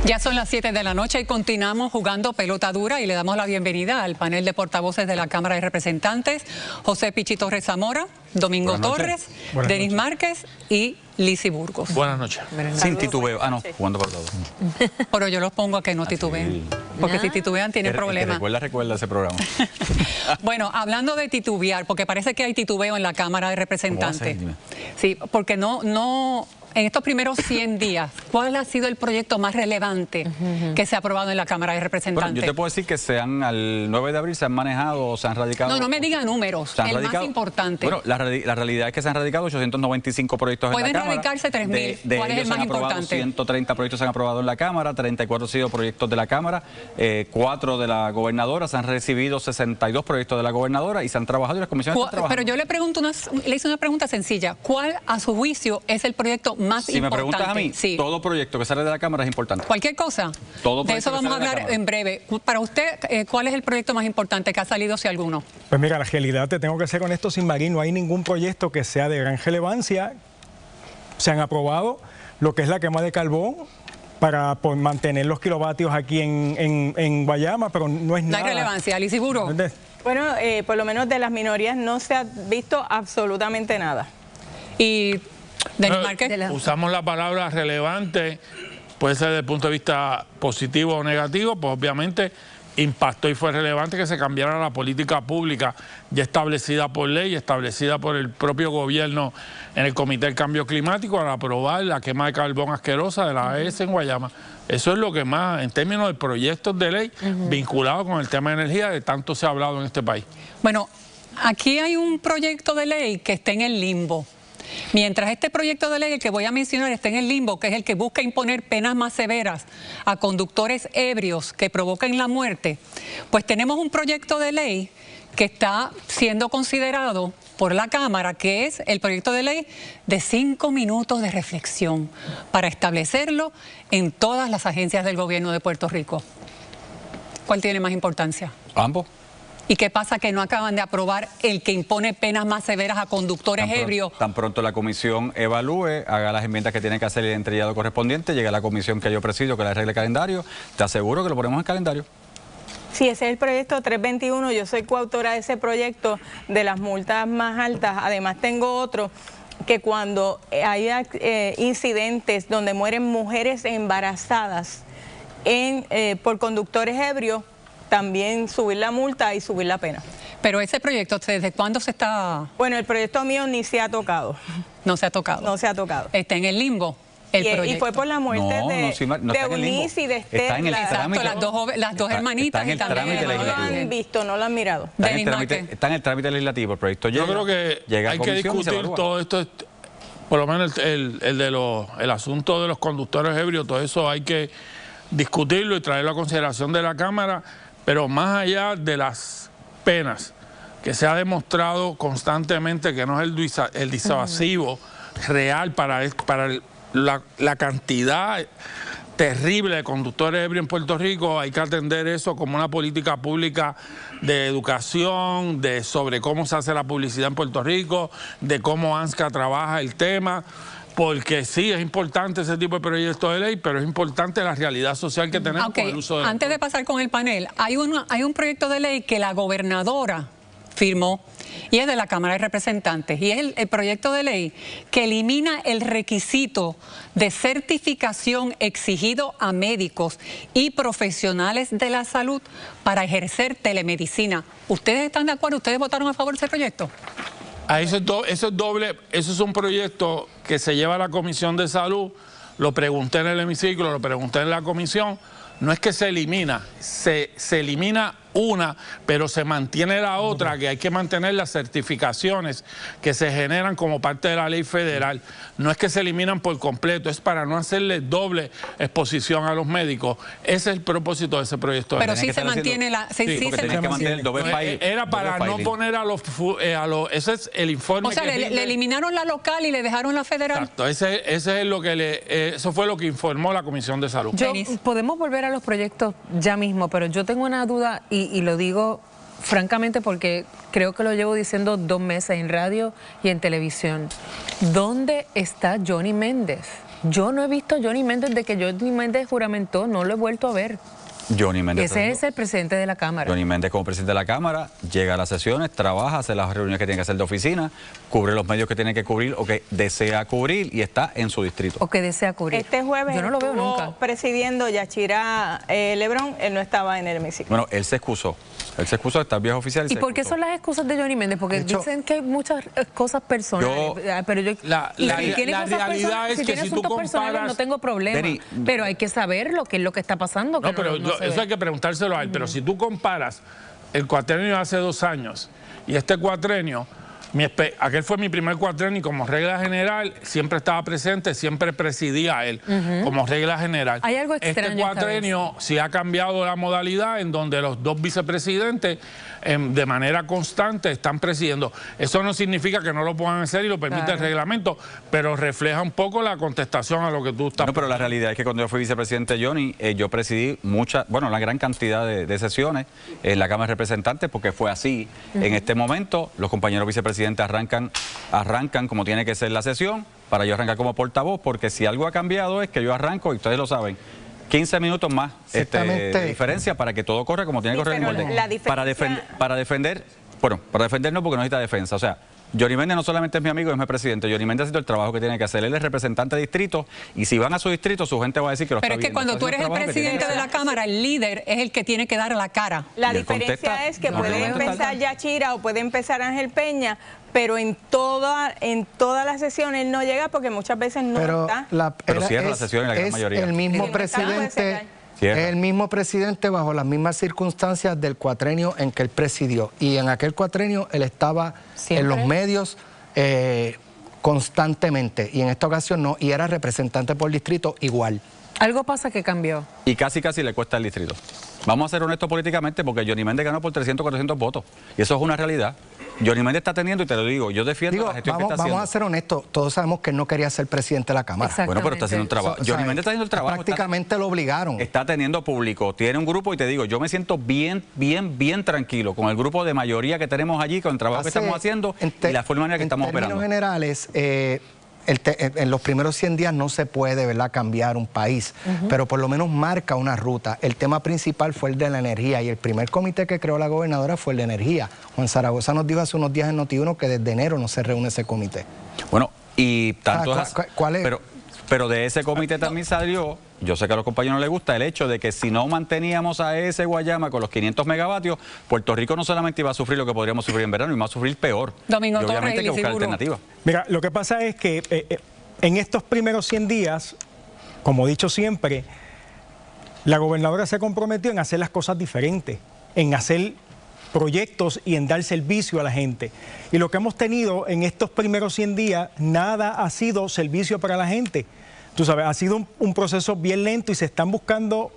[SPEAKER 1] Ya son las 7 de la noche y continuamos jugando pelota dura y le damos la bienvenida al panel de portavoces de la Cámara de Representantes, José Pichi Torres Zamora, Domingo Torres, Denis Márquez y Lizy Burgos.
[SPEAKER 10] Buenas noches. Sin titubeo. Ah, no, jugando por todos.
[SPEAKER 1] Pero yo los pongo a que no titubeen, porque si titubean tienen problemas.
[SPEAKER 10] Recuerda ese programa.
[SPEAKER 1] Bueno, hablando de titubear, porque parece que hay titubeo en la Cámara de Representantes. Sí, porque no... En estos primeros 100 días, ¿cuál ha sido el proyecto más relevante que se ha aprobado en la Cámara de Representantes?
[SPEAKER 10] Bueno, yo te puedo decir que al 9 de abril se han manejado o se han radicado...
[SPEAKER 1] No me diga números, el más importante.
[SPEAKER 10] Bueno, la realidad es que se han radicado 895 proyectos en la Cámara.
[SPEAKER 1] Pueden radicarse 3.000. ¿Cuál es el más importante?
[SPEAKER 10] 130 proyectos se han aprobado en la Cámara, 34 han sido proyectos de la Cámara, 4 de la gobernadora, se han recibido 62 proyectos de la gobernadora y se han trabajado y las comisiones están trabajando.
[SPEAKER 1] Pero yo le hice una pregunta sencilla. ¿Cuál, a su juicio, es el proyecto más importante?
[SPEAKER 10] Si me preguntas a mí, todo proyecto que sale de la Cámara es importante.
[SPEAKER 1] ¿Cualquier cosa? De eso vamos a hablar en breve. Para usted, ¿cuál es el proyecto más importante que ha salido, si alguno?
[SPEAKER 11] Pues mira, la realidad, te tengo que ser honesto, Sidmari, no hay ningún proyecto que sea de gran relevancia. Se han aprobado lo que es la quema de carbón para mantener los kilovatios aquí en Guayama, pero no es nada.
[SPEAKER 1] No hay relevancia, Lizy Burgos.
[SPEAKER 12] Bueno, por lo menos de las minorías no se ha visto absolutamente nada.
[SPEAKER 1] Y...
[SPEAKER 13] Usamos la palabra relevante, puede ser desde el punto de vista positivo o negativo, pues obviamente impactó y fue relevante que se cambiara la política pública ya establecida por ley, establecida por el propio gobierno en el Comité del Cambio Climático al aprobar la quema de carbón asquerosa de la AES en Guayama. Eso es lo que más, en términos de proyectos de ley vinculados con el tema de energía, de tanto se ha hablado en este país.
[SPEAKER 1] Bueno, aquí hay un proyecto de ley que está en el limbo. Mientras este proyecto de ley, el que voy a mencionar, está en el limbo, que es el que busca imponer penas más severas a conductores ebrios que provoquen la muerte, pues tenemos un proyecto de ley que está siendo considerado por la Cámara, que es el proyecto de ley de 5 minutos de reflexión para establecerlo en todas las agencias del gobierno de Puerto Rico. ¿Cuál tiene más importancia?
[SPEAKER 10] Ambos.
[SPEAKER 1] ¿Y qué pasa que no acaban de aprobar el que impone penas más severas a conductores ebrios?
[SPEAKER 10] Tan pronto la comisión evalúe, haga las enmiendas que tiene que hacer el entrellado correspondiente, llegue a la comisión que yo presido, que la arregle el calendario, te aseguro que lo ponemos en el calendario.
[SPEAKER 12] Sí, ese es el proyecto 321, yo soy coautora de ese proyecto de las multas más altas. Además tengo otro que cuando hay incidentes donde mueren mujeres embarazadas por conductores ebrios, también subir la multa y subir la pena.
[SPEAKER 1] Pero ese proyecto, ¿desde cuándo se está...?
[SPEAKER 12] Bueno, el proyecto mío ni se ha tocado.
[SPEAKER 1] ¿No se ha tocado?
[SPEAKER 12] No se ha tocado.
[SPEAKER 1] Está en el limbo el proyecto.
[SPEAKER 12] Y fue por la muerte de Eunice y de Esther.
[SPEAKER 10] Está en el trámite.
[SPEAKER 1] Exacto, las dos hermanitas.
[SPEAKER 10] Está en el trámite legislativo.
[SPEAKER 12] No lo han visto, no lo han mirado.
[SPEAKER 10] Está en el trámite legislativo. El proyecto llega.
[SPEAKER 13] Yo creo que hay que discutir todo esto. Por lo menos el asunto de los conductores ebrios, todo eso hay que discutirlo y traerlo a consideración de la Cámara. Pero más allá de las penas, que se ha demostrado constantemente que no es el disuasivo real para la cantidad terrible de conductores ebrios en Puerto Rico, hay que atender eso como una política pública de educación, sobre cómo se hace la publicidad en Puerto Rico, de cómo ANSCA trabaja el tema. Porque sí, es importante ese tipo de proyectos de ley, pero es importante la realidad social que tenemos con el uso de...
[SPEAKER 1] Antes de pasar con el panel, hay un proyecto de ley que la gobernadora firmó, y es de la Cámara de Representantes, y es el proyecto de ley que elimina el requisito de certificación exigido a médicos y profesionales de la salud para ejercer telemedicina. ¿Ustedes están de acuerdo? ¿Ustedes votaron a favor de ese proyecto?
[SPEAKER 13] Eso es doble, eso es un proyecto que se lleva a la Comisión de Salud, lo pregunté en el hemiciclo, lo pregunté en la comisión, no es que se elimina, se elimina una, pero se mantiene la otra, que hay que mantener las certificaciones que se generan como parte de la ley federal. No es que se eliminan por completo, es para no hacerle doble exposición a los médicos. Ese es el propósito de ese proyecto.
[SPEAKER 1] Pero sí se mantiene la...
[SPEAKER 13] Era para no poner a los... ese es el informe.
[SPEAKER 1] O sea, le eliminaron la local y le dejaron la federal.
[SPEAKER 13] Exacto, ese es lo que eso fue lo que informó la Comisión de Salud.
[SPEAKER 2] Podemos volver a los proyectos ya mismo, pero yo tengo una duda y lo digo francamente porque creo que lo llevo diciendo 2 meses en radio y en televisión. ¿Dónde está Johnny Méndez? Yo no he visto a Johnny Méndez desde que Johnny Méndez juramentó, no lo he vuelto a ver.
[SPEAKER 10] Johnny Méndez.
[SPEAKER 2] Ese es el presidente de la Cámara.
[SPEAKER 10] Johnny Méndez como presidente de la Cámara llega a las sesiones, trabaja, hace las reuniones que tiene que hacer de oficina, cubre los medios que tiene que cubrir o que desea cubrir y está en su distrito.
[SPEAKER 2] O que desea cubrir.
[SPEAKER 12] Este jueves
[SPEAKER 2] yo no lo veo nunca.
[SPEAKER 12] Presidiendo Yachira Lebrón, él no estaba en el hemiciclo.
[SPEAKER 10] Bueno, él se excusó. Él se excusó de estar viejo oficial.
[SPEAKER 2] ¿Y por qué son las excusas de Johnny Méndez? Porque dicen que hay muchas cosas personales. Pero
[SPEAKER 13] la realidad es que si tú comparas...
[SPEAKER 2] No tengo problema. Pero hay que saber lo que es lo que está pasando.
[SPEAKER 13] No, pero eso hay que preguntárselo a él. Pero si tú comparas el cuatrenio de hace 2 años y este cuatrenio, aquel fue mi primer cuatrenio y como regla general siempre estaba presente, siempre presidía a él como regla general.
[SPEAKER 2] Hay algo extraño.
[SPEAKER 13] Este cuatrenio sí ha cambiado la modalidad en donde los 2 vicepresidentes de manera constante están presidiendo. Eso no significa que no lo puedan hacer y lo permite el reglamento, pero refleja un poco la contestación a lo que tú estás...
[SPEAKER 10] No, pero la realidad es que cuando yo fui vicepresidente Johnny, yo presidí una gran cantidad de sesiones en la Cámara de Representantes porque fue así. En este momento los compañeros vicepresidentes arrancan como tiene que ser la sesión, para yo arrancar como portavoz, porque si algo ha cambiado es que yo arranco, y ustedes lo saben, 15 minutos más de diferencia para que todo corra como tiene que correr en orden. Para defender no, porque no necesita defensa. O sea, Johnny Méndez no solamente es mi amigo, es mi presidente. Johnny Méndez ha hecho el trabajo que tiene que hacer. Él es representante de distrito y si van a su distrito, su gente va a decir que lo está viendo.
[SPEAKER 1] Pero es que cuando tú eres el presidente de la Cámara, el líder es el que tiene que dar la cara.
[SPEAKER 12] La diferencia es que puede empezar Yachira o puede empezar Ángel Peña, pero en todas las sesiones él no llega porque muchas veces no está.
[SPEAKER 10] Pero cierra la sesión en la gran mayoría.
[SPEAKER 3] El mismo presidente... Es el mismo presidente bajo las mismas circunstancias del cuatrenio en que él presidió. Y en aquel cuatrenio él estaba en los medios constantemente. Y en esta ocasión no. Y era representante por distrito igual.
[SPEAKER 2] Algo pasa que cambió.
[SPEAKER 10] Y casi le cuesta el distrito. Vamos a ser honestos políticamente porque Johnny Méndez ganó por 300, 400 votos. Y eso es una realidad. Johnny Méndez está teniendo, y te lo digo, yo defiendo la gestión que está haciendo.
[SPEAKER 3] Vamos a ser honestos, todos sabemos que él no quería ser presidente de la Cámara.
[SPEAKER 10] Bueno, pero está haciendo un trabajo. Johnny Méndez está haciendo el trabajo.
[SPEAKER 3] Prácticamente lo obligaron.
[SPEAKER 10] Está teniendo público, tiene un grupo y te digo, yo me siento bien tranquilo con el grupo de mayoría que tenemos allí, con el trabajo que estamos haciendo y la forma en la que estamos operando.
[SPEAKER 3] En términos generales, en los primeros 100 días no se puede, ¿verdad?, cambiar un país, pero por lo menos marca una ruta. El tema principal fue el de la energía y el primer comité que creó la gobernadora fue el de energía. Juan Zaragoza nos dijo hace unos días en Noti1 que desde enero no se reúne ese comité.
[SPEAKER 10] Bueno, y tanto ¿cuál es? Pero de ese comité también salió, yo sé que a los compañeros no les gusta, el hecho de que si no manteníamos a ese Guayama con los 500 megavatios, Puerto Rico no solamente iba a sufrir lo que podríamos sufrir en verano, iba a sufrir peor.
[SPEAKER 1] Domingo
[SPEAKER 10] y obviamente hay que buscar alternativas.
[SPEAKER 11] Mira, lo que pasa es que en estos primeros 100 días, como he dicho siempre, la gobernadora se comprometió en hacer las cosas diferentes, en hacer proyectos y en dar servicio a la gente. Y lo que hemos tenido en estos primeros 100 días, nada ha sido servicio para la gente. Tú sabes, ha sido un proceso bien lento y se están buscando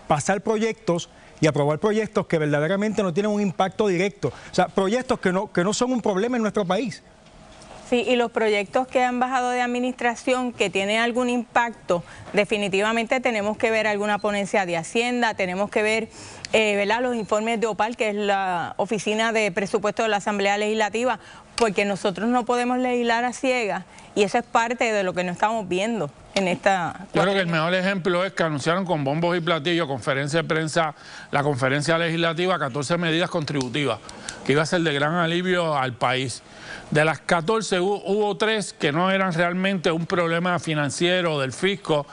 [SPEAKER 11] pasar proyectos y aprobar proyectos que verdaderamente no tienen un impacto directo. O sea, proyectos que no son un problema en nuestro país.
[SPEAKER 12] Sí, y los proyectos que han bajado de administración que tienen algún impacto, definitivamente tenemos que ver alguna ponencia de Hacienda, tenemos que ver ¿verdad?, los informes de OPAL, que es la Oficina de Presupuesto de la Asamblea Legislativa, porque nosotros no podemos legislar a ciegas y eso es parte de lo que no estamos viendo en esta...
[SPEAKER 13] Yo creo que el mejor ejemplo es que anunciaron con bombos y platillos, conferencia de prensa, la conferencia legislativa, 14 medidas contributivas, que iba a ser de gran alivio al país. De las 14 hubo 3 que no eran realmente un problema financiero del fisco,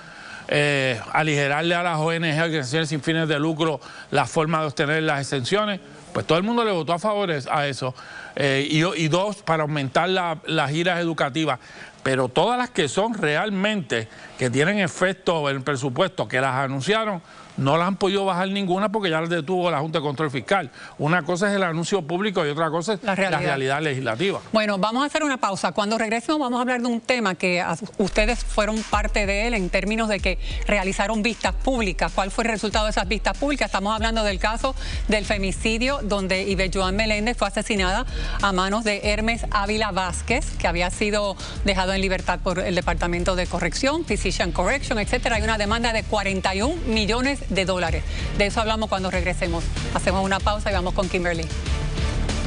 [SPEAKER 13] aligerarle a las ONG, organizaciones sin fines de lucro, la forma de obtener las exenciones. Pues todo el mundo le votó a favor a eso. Y 2, para aumentar las giras educativas. Pero todas las que son realmente, que tienen efecto en el presupuesto, que las anunciaron, no las han podido bajar ninguna porque ya las detuvo la Junta de Control Fiscal. Una cosa es el anuncio público y otra cosa es la realidad legislativa.
[SPEAKER 1] Bueno, vamos a hacer una pausa. Cuando regresemos vamos a hablar de un tema que ustedes fueron parte de él en términos de que realizaron vistas públicas. ¿Cuál fue el resultado de esas vistas públicas? Estamos hablando del caso del femicidio donde Ivette Joan Meléndez fue asesinada a manos de Hermes Ávila Vázquez, que había sido dejado en libertad por el Departamento de Corrección, Physician Correction, etcétera. Hay una demanda de 41 millones de dólares. De eso hablamos cuando regresemos. Hacemos una pausa y vamos con Kimberly.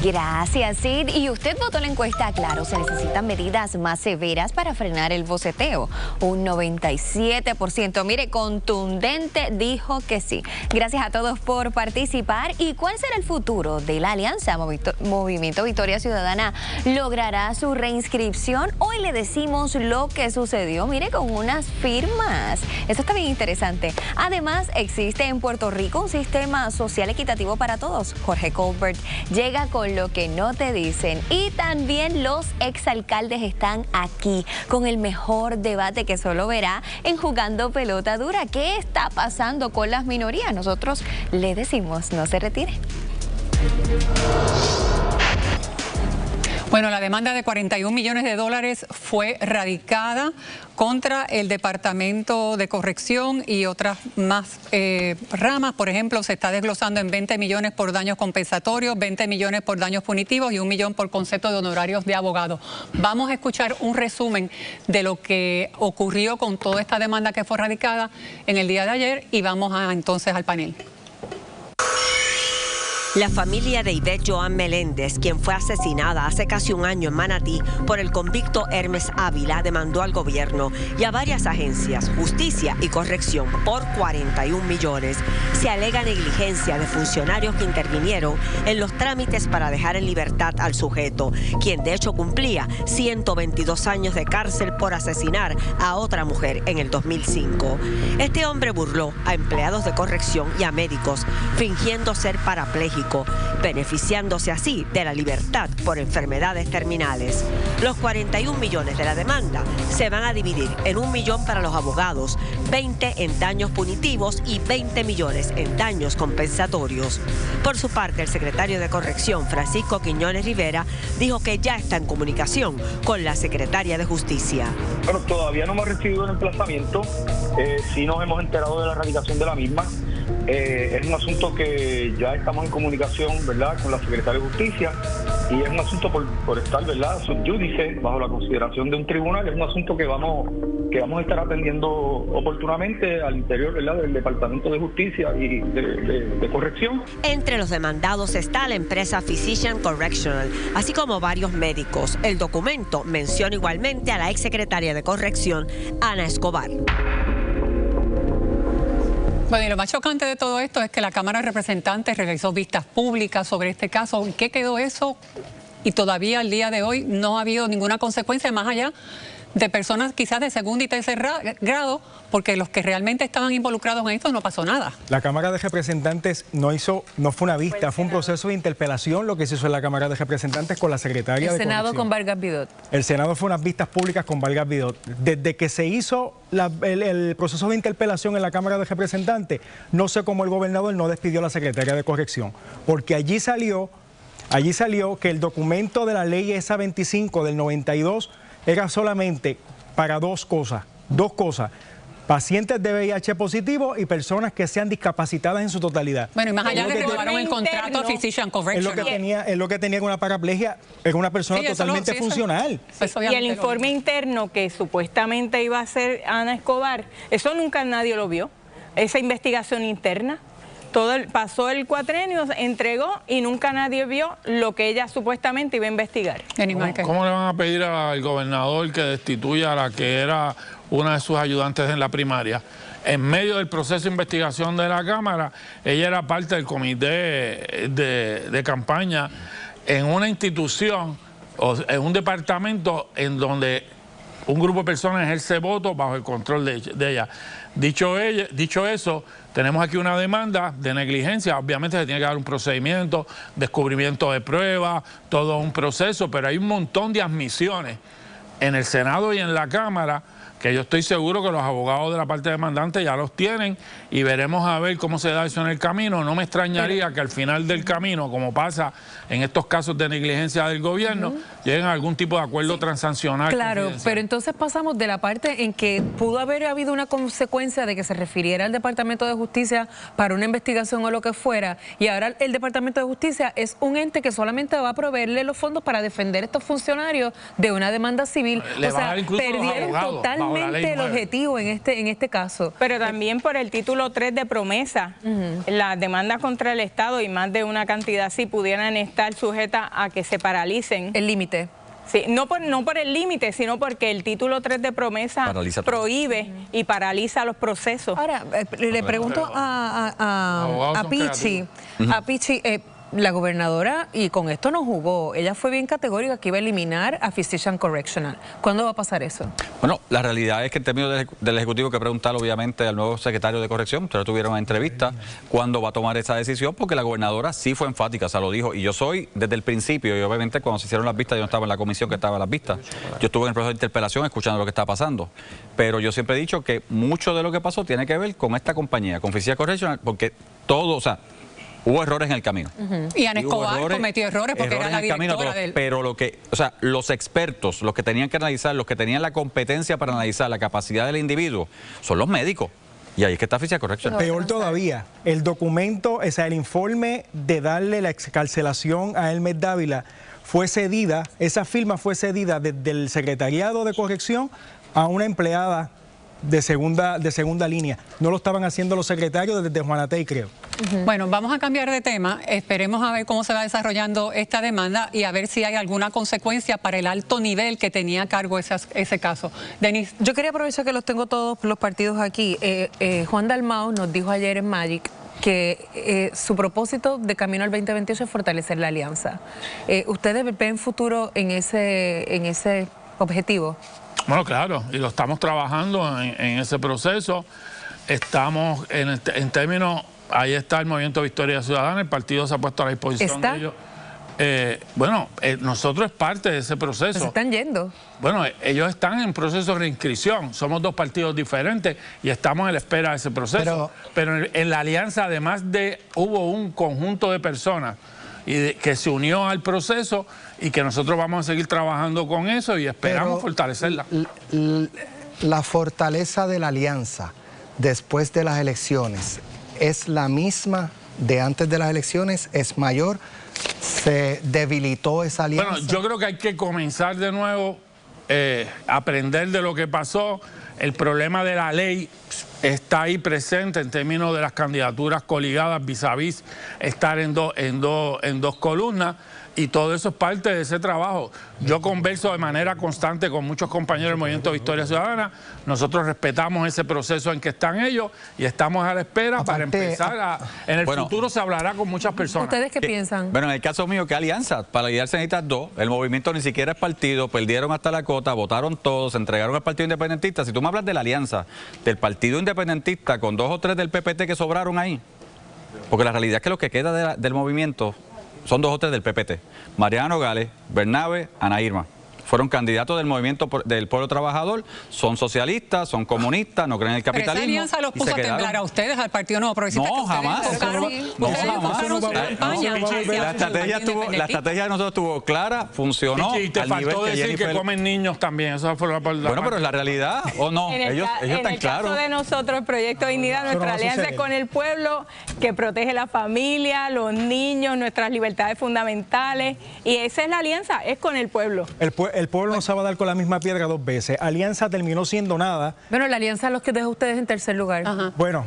[SPEAKER 14] Gracias, Sid. Y usted votó la encuesta. Claro, se necesitan medidas más severas para frenar el boceteo. Un 97%, mire, contundente dijo que sí. Gracias a todos por participar. ¿Y cuál será el futuro de la alianza? Movimiento Victoria Ciudadana logrará su reinscripción. Hoy le decimos lo que sucedió, mire, con unas firmas. Eso está bien interesante. Además, existe en Puerto Rico un sistema social equitativo para todos. Jorge Colbert llega con lo que no te dicen. Y también los exalcaldes están aquí con el mejor debate que solo verá en Jugando Pelota Dura. ¿Qué está pasando con las minorías? Nosotros le decimos, no se retire.
[SPEAKER 1] Bueno, la demanda de 41 millones de dólares fue radicada contra el Departamento de Corrección y otras más ramas. Por ejemplo, se está desglosando en 20 millones por daños compensatorios, 20 millones por daños punitivos y 1 millón por concepto de honorarios de abogado. Vamos a escuchar un resumen de lo que ocurrió con toda esta demanda que fue radicada en el día de ayer y vamos entonces al panel.
[SPEAKER 7] La familia de Ivette Joan Meléndez, quien fue asesinada hace casi un año en Manatí por el convicto Hermes Ávila, demandó al gobierno y a varias agencias, justicia y corrección, por 41 millones. Se alega negligencia de funcionarios que intervinieron en los trámites para dejar en libertad al sujeto, quien de hecho cumplía 122 años de cárcel por asesinar a otra mujer en el 2005. Este hombre burló a empleados de corrección y a médicos, fingiendo ser parapléjico, beneficiándose así de la libertad por enfermedades terminales. Los 41 millones de la demanda se van a dividir en 1 millón para los abogados, 20 en daños punitivos y 20 millones en daños compensatorios. Por su parte, el secretario de Corrección, Francisco Quiñones Rivera, dijo que ya está en comunicación con la secretaria de Justicia.
[SPEAKER 15] Bueno, todavía no hemos recibido el emplazamiento, sí nos hemos enterado de la radicación de la misma. Es un asunto que ya estamos en comunicación, ¿verdad?, con la Secretaria de Justicia, y es un asunto por estar, ¿verdad?, subyúdice, bajo la consideración de un tribunal. Es un asunto que vamos a estar atendiendo oportunamente al interior, ¿verdad?, del Departamento de Justicia y de Corrección.
[SPEAKER 7] Entre los demandados está la empresa Physician Correctional, así como varios médicos. El documento menciona igualmente a la exsecretaria de Corrección, Ana Escobar.
[SPEAKER 1] Bueno, y lo más chocante de todo esto es que la Cámara de Representantes realizó vistas públicas sobre este caso. ¿En qué quedó eso? Y todavía al día de hoy no ha habido ninguna consecuencia más allá de personas quizás de segundo y tercer grado, porque los que realmente estaban involucrados en esto no pasó nada.
[SPEAKER 11] La Cámara de Representantes no fue una vista, fue un proceso de interpelación lo que se hizo en la Cámara de Representantes con la secretaria de Corrección.
[SPEAKER 2] El Senado con Vargas Vidot.
[SPEAKER 11] El Senado fue unas vistas públicas con Vargas Vidot. Desde que se hizo el proceso de interpelación en la Cámara de Representantes, no sé cómo el gobernador no despidió a la secretaria de Corrección, porque allí salió que el documento de la ley ESA 25 del 92 era solamente para dos cosas, pacientes de VIH positivo y personas que sean discapacitadas en su totalidad.
[SPEAKER 1] Bueno, y más allá de que renovaron el contrato a Physician Correction.
[SPEAKER 11] Es lo que tenía una paraplegia, era una persona totalmente funcional.
[SPEAKER 12] Y el informe interno que supuestamente iba a hacer Ana Escobar, eso nunca nadie lo vio, esa investigación interna. pasó el cuatrenio, entregó y nunca nadie vio lo que ella supuestamente iba a investigar.
[SPEAKER 13] ¿Cómo le van a pedir al gobernador que destituya a la que era una de sus ayudantes en la primaria? En medio del proceso de investigación de la Cámara, ella era parte del comité de campaña en una institución o en un departamento en donde un grupo de personas ejerce voto bajo el control de ella. Dicho eso, tenemos aquí una demanda de negligencia. Obviamente se tiene que dar un procedimiento, descubrimiento de pruebas, todo un proceso, pero hay un montón de admisiones en el Senado y en la Cámara que yo estoy seguro que los abogados de la parte demandante ya los tienen y veremos a ver cómo se da eso en el camino. No me extrañaría que al final del camino, como pasa en estos casos de negligencia del gobierno, lleguen a algún tipo de acuerdo transaccional.
[SPEAKER 2] Claro, pero entonces pasamos de la parte en que pudo haber habido una consecuencia de que se refiriera al Departamento de Justicia para una investigación o lo que fuera, y ahora el Departamento de Justicia es un ente que solamente va a proveerle los fondos para defender a estos funcionarios de una demanda civil. O sea, perdieron totalmente el objetivo en este caso.
[SPEAKER 12] Pero también por el título 3 de promesa, las demandas contra el Estado y más de una cantidad así pudieran estar sujetas a que se paralicen.
[SPEAKER 2] El límite.
[SPEAKER 12] Sí, no por el límite, sino porque el título 3 de promesa prohíbe y paraliza los procesos.
[SPEAKER 2] Ahora, le pregunto a Pichi, la gobernadora, y con esto no jugó, ella fue bien categórica que iba a eliminar a Physician Correctional. ¿Cuándo va a pasar eso?
[SPEAKER 10] Bueno, la realidad es que en términos del Ejecutivo hay que preguntarle obviamente al nuevo secretario de Corrección, ustedes tuvieron una entrevista, cuándo va a tomar esa decisión, porque la gobernadora sí fue enfática, o sea, lo dijo, y yo soy desde el principio, y obviamente cuando se hicieron las vistas, yo no estaba en la comisión que estaba en las vistas, yo estuve en el proceso de interpelación escuchando lo que estaba pasando, pero yo siempre he dicho que mucho de lo que pasó tiene que ver con esta compañía, con Physician Correctional, porque todo, o sea, hubo errores en el camino.
[SPEAKER 1] Y Ana Escobar cometió errores porque era la directora del...
[SPEAKER 10] Pero los expertos, los que tenían que analizar, los que tenían la competencia para analizar la capacidad del individuo, son los médicos. Y ahí es que está Physician Correctional.
[SPEAKER 11] Peor todavía, el documento, o sea, el informe de darle la excarcelación a Elmer Dávila fue cedida, esa firma fue cedida desde el Secretariado de Corrección a una empleada de segunda línea. No lo estaban haciendo los secretarios desde Juanatey, creo.
[SPEAKER 1] Bueno, vamos a cambiar de tema. Esperemos a ver cómo se va desarrollando esta demanda y a ver si hay alguna consecuencia para el alto nivel que tenía a cargo ese caso. Denise.
[SPEAKER 2] Yo quería aprovechar que los tengo todos los partidos aquí. Juan Dalmau nos dijo ayer en Magic que su propósito de camino al 2028 es fortalecer la alianza. ¿Ustedes ven futuro en ese objetivo?
[SPEAKER 13] Bueno, claro, y lo estamos trabajando en ese proceso. Estamos en términos, ahí está el Movimiento Victoria Ciudadana, el partido se ha puesto a la disposición de ellos. Nosotros es parte de ese proceso.
[SPEAKER 2] ¿Se están yendo?
[SPEAKER 13] Bueno, ellos están en proceso de reinscripción. Somos dos partidos diferentes y estamos a la espera de ese proceso. Pero en la alianza, además hubo un conjunto de personas que se unió al proceso y que nosotros vamos a seguir trabajando con eso y esperamos fortalecerla.
[SPEAKER 3] La fortaleza de la alianza después de las elecciones es la misma de antes de las elecciones, es mayor, se debilitó esa alianza.
[SPEAKER 13] Bueno, yo creo que hay que comenzar de nuevo, aprender de lo que pasó. El problema de la ley está ahí presente en términos de las candidaturas coligadas vis a vis, estar en dos columnas, y todo eso es parte de ese trabajo. Yo converso de manera constante con muchos compañeros del Movimiento Victoria Ciudadana. Nosotros respetamos ese proceso en que están ellos y estamos a la espera para empezar en el futuro se hablará con muchas personas.
[SPEAKER 2] ¿Ustedes qué piensan?
[SPEAKER 10] Bueno, en el caso mío, ¿qué alianza? Para lidiarse necesitas dos. El movimiento ni siquiera es partido, perdieron hasta la cota, votaron todos, se entregaron al Partido Independentista. Si tú me hablas de la alianza del Partido Independentista con 2 o 3 del PPT que sobraron ahí, porque la realidad es que lo que queda del movimiento son 2 o 3 del PPT. Mariana Nogales, Bernabe, Ana Irma. Fueron candidatos del movimiento del pueblo trabajador, son socialistas, son comunistas, no creen en el capitalismo.
[SPEAKER 1] Pero esa alianza los puso a temblar a ustedes, al Partido Nuevo Progresista.
[SPEAKER 10] No, jamás. La estrategia de nosotros estuvo clara, funcionó.
[SPEAKER 13] Y te faltó decir que comen niños también. Eso fue
[SPEAKER 10] bueno, pero es la realidad, ¿o no? Ellos están claros.
[SPEAKER 12] En el caso de nosotros, el Proyecto Dignidad, nuestra alianza es con el pueblo, que protege la familia, los niños, nuestras libertades fundamentales. Y esa es la alianza, es con el pueblo.
[SPEAKER 11] El pueblo no se va a dar con la misma piedra 2 veces. Alianza terminó siendo nada.
[SPEAKER 2] Bueno, la alianza los que deja ustedes en tercer lugar.
[SPEAKER 11] Bueno,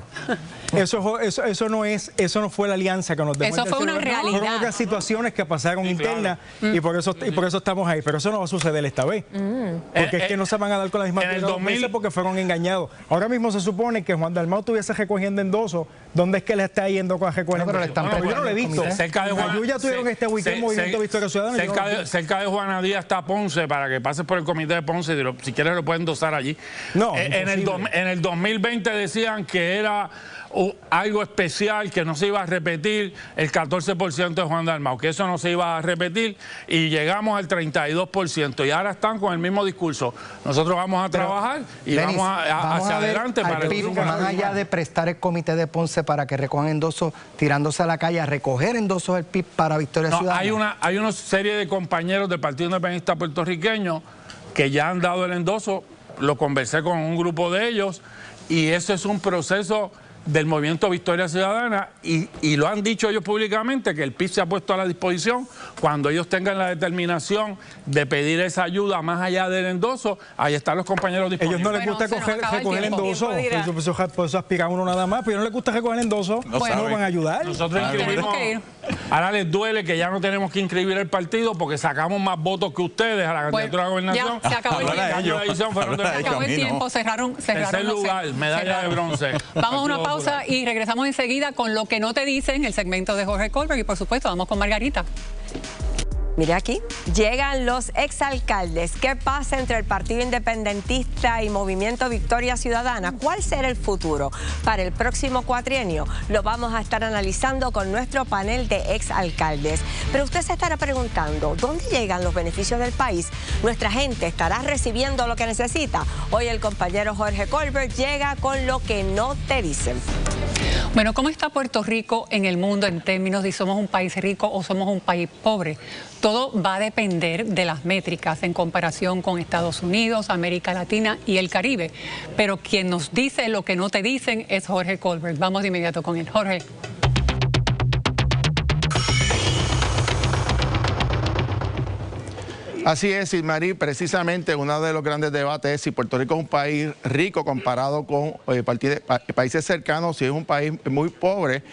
[SPEAKER 11] Eso no fue la alianza que nos dejó.
[SPEAKER 1] Eso fue una realidad.
[SPEAKER 11] Fueron otras situaciones que pasaron internas y por eso estamos ahí. Pero eso no va a suceder esta vez. Porque es que no se van a dar con la misma piedra 2 meses porque fueron engañados. Ahora mismo se supone que Juan Dalmau estuviese recogiendo endosos. ¿Dónde es que le está yendo a recoger endosos? Yo no lo he visto. Ya tuvieron este weekend Movimiento Victoria Ciudadana.
[SPEAKER 13] Cerca de Juana Díaz está Ponce, para que pases por el comité de Ponce, si quieres lo pueden endosar allí. No, en el 2020 decían que era algo especial, que no se iba a repetir el 14% de Juan Dalmau, que eso no se iba a repetir, y llegamos al 32%, y ahora están con el mismo discurso. Nosotros vamos a trabajar y
[SPEAKER 3] Denis,
[SPEAKER 13] vamos hacia adelante.
[SPEAKER 3] Para más allá de prestar el comité de Ponce para que recojan endosos, tirándose a la calle a recoger endosos del PIB para Victoria Ciudadana.
[SPEAKER 13] Hay una serie de compañeros del Partido Independentista puertorriqueño que ya han dado el endoso. Lo conversé con un grupo de ellos, y eso es un proceso del Movimiento Victoria Ciudadana, y lo han dicho ellos públicamente, que el PIB se ha puesto a la disposición cuando ellos tengan la determinación de pedir esa ayuda más allá del endoso. Ahí están los compañeros disponibles.
[SPEAKER 11] Ellos no les gusta recoger endoso, por eso aspira uno nada más, pero no les gusta recoger endoso, no van a ayudar.
[SPEAKER 13] Nosotros inscribimos, ahora les duele que ya no tenemos que inscribir el partido porque sacamos más votos que ustedes a la candidatura de la gobernación.
[SPEAKER 1] Ya, se acabó el tiempo, cerraron
[SPEAKER 13] tercer lugar, medalla de bronce.
[SPEAKER 1] Vamos a una pausa y regresamos enseguida con lo que no te dicen, el segmento de Jorge Colbert, y por supuesto vamos con Margarita.
[SPEAKER 7] Mire aquí, llegan los exalcaldes. ¿Qué pasa entre el Partido Independentista y Movimiento Victoria Ciudadana? ¿Cuál será el futuro para el próximo cuatrienio? Lo vamos a estar analizando con nuestro panel de exalcaldes. Pero usted se estará preguntando, ¿dónde llegan los beneficios del país? ¿Nuestra gente estará recibiendo lo que necesita? Hoy el compañero Jorge Colbert llega con lo que no te dicen.
[SPEAKER 1] Bueno, ¿cómo está Puerto Rico en el mundo en términos de si somos un país rico o somos un país pobre? Todo va a depender de las métricas en comparación con Estados Unidos, América Latina y el Caribe. Pero quien nos dice lo que no te dicen es Jorge Colbert. Vamos de inmediato con él. Jorge.
[SPEAKER 16] Así es, Ismarí, precisamente uno de los grandes debates es si Puerto Rico es un país rico comparado con países cercanos, si es un país muy pobre,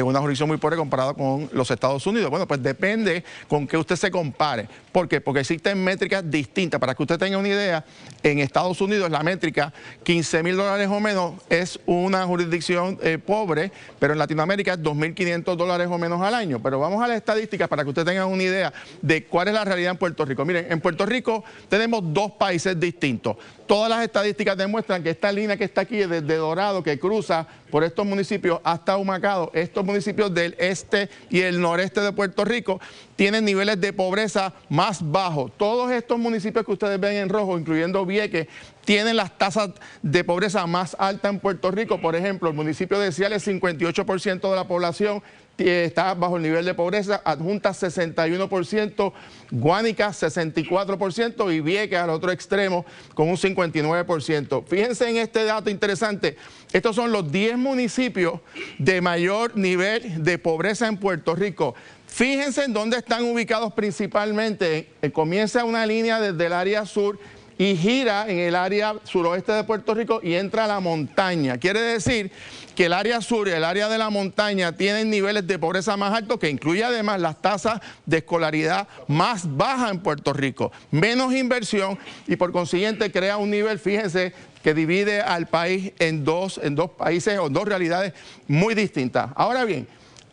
[SPEAKER 16] una jurisdicción muy pobre comparado con los Estados Unidos. Bueno, pues depende con qué usted se compare. ¿Por qué? Porque existen métricas distintas. Para que usted tenga una idea, en Estados Unidos la métrica $15,000 o menos es una jurisdicción pobre, pero en Latinoamérica es $2,500 o menos al año. Pero vamos a las estadísticas para que usted tenga una idea de cuál es la realidad en Puerto Rico. Miren, en Puerto Rico tenemos dos países distintos. Todas las estadísticas demuestran que esta línea que está aquí desde Dorado, que cruza por estos municipios hasta Humacao, estos municipios del este y el noreste de Puerto Rico, tienen niveles de pobreza más bajos. Todos estos municipios que ustedes ven en rojo, incluyendo Vieques, tienen las tasas de pobreza más altas en Puerto Rico. Por ejemplo, el municipio de Ciales, 58% de la población está bajo el nivel de pobreza, Adjunta 61%, Guánica 64% y Vieques al otro extremo con un 59%. Fíjense en este dato interesante, estos son los 10 municipios de mayor nivel de pobreza en Puerto Rico. Fíjense en dónde están ubicados principalmente. Comienza una línea desde el área sur y gira en el área suroeste de Puerto Rico y entra a la montaña. Quiere decir que el área sur y el área de la montaña tienen niveles de pobreza más altos, que incluye además las tasas de escolaridad más bajas en Puerto Rico, menos inversión y por consiguiente crea un nivel, fíjense, que divide al país en dos países o dos realidades muy distintas. Ahora bien,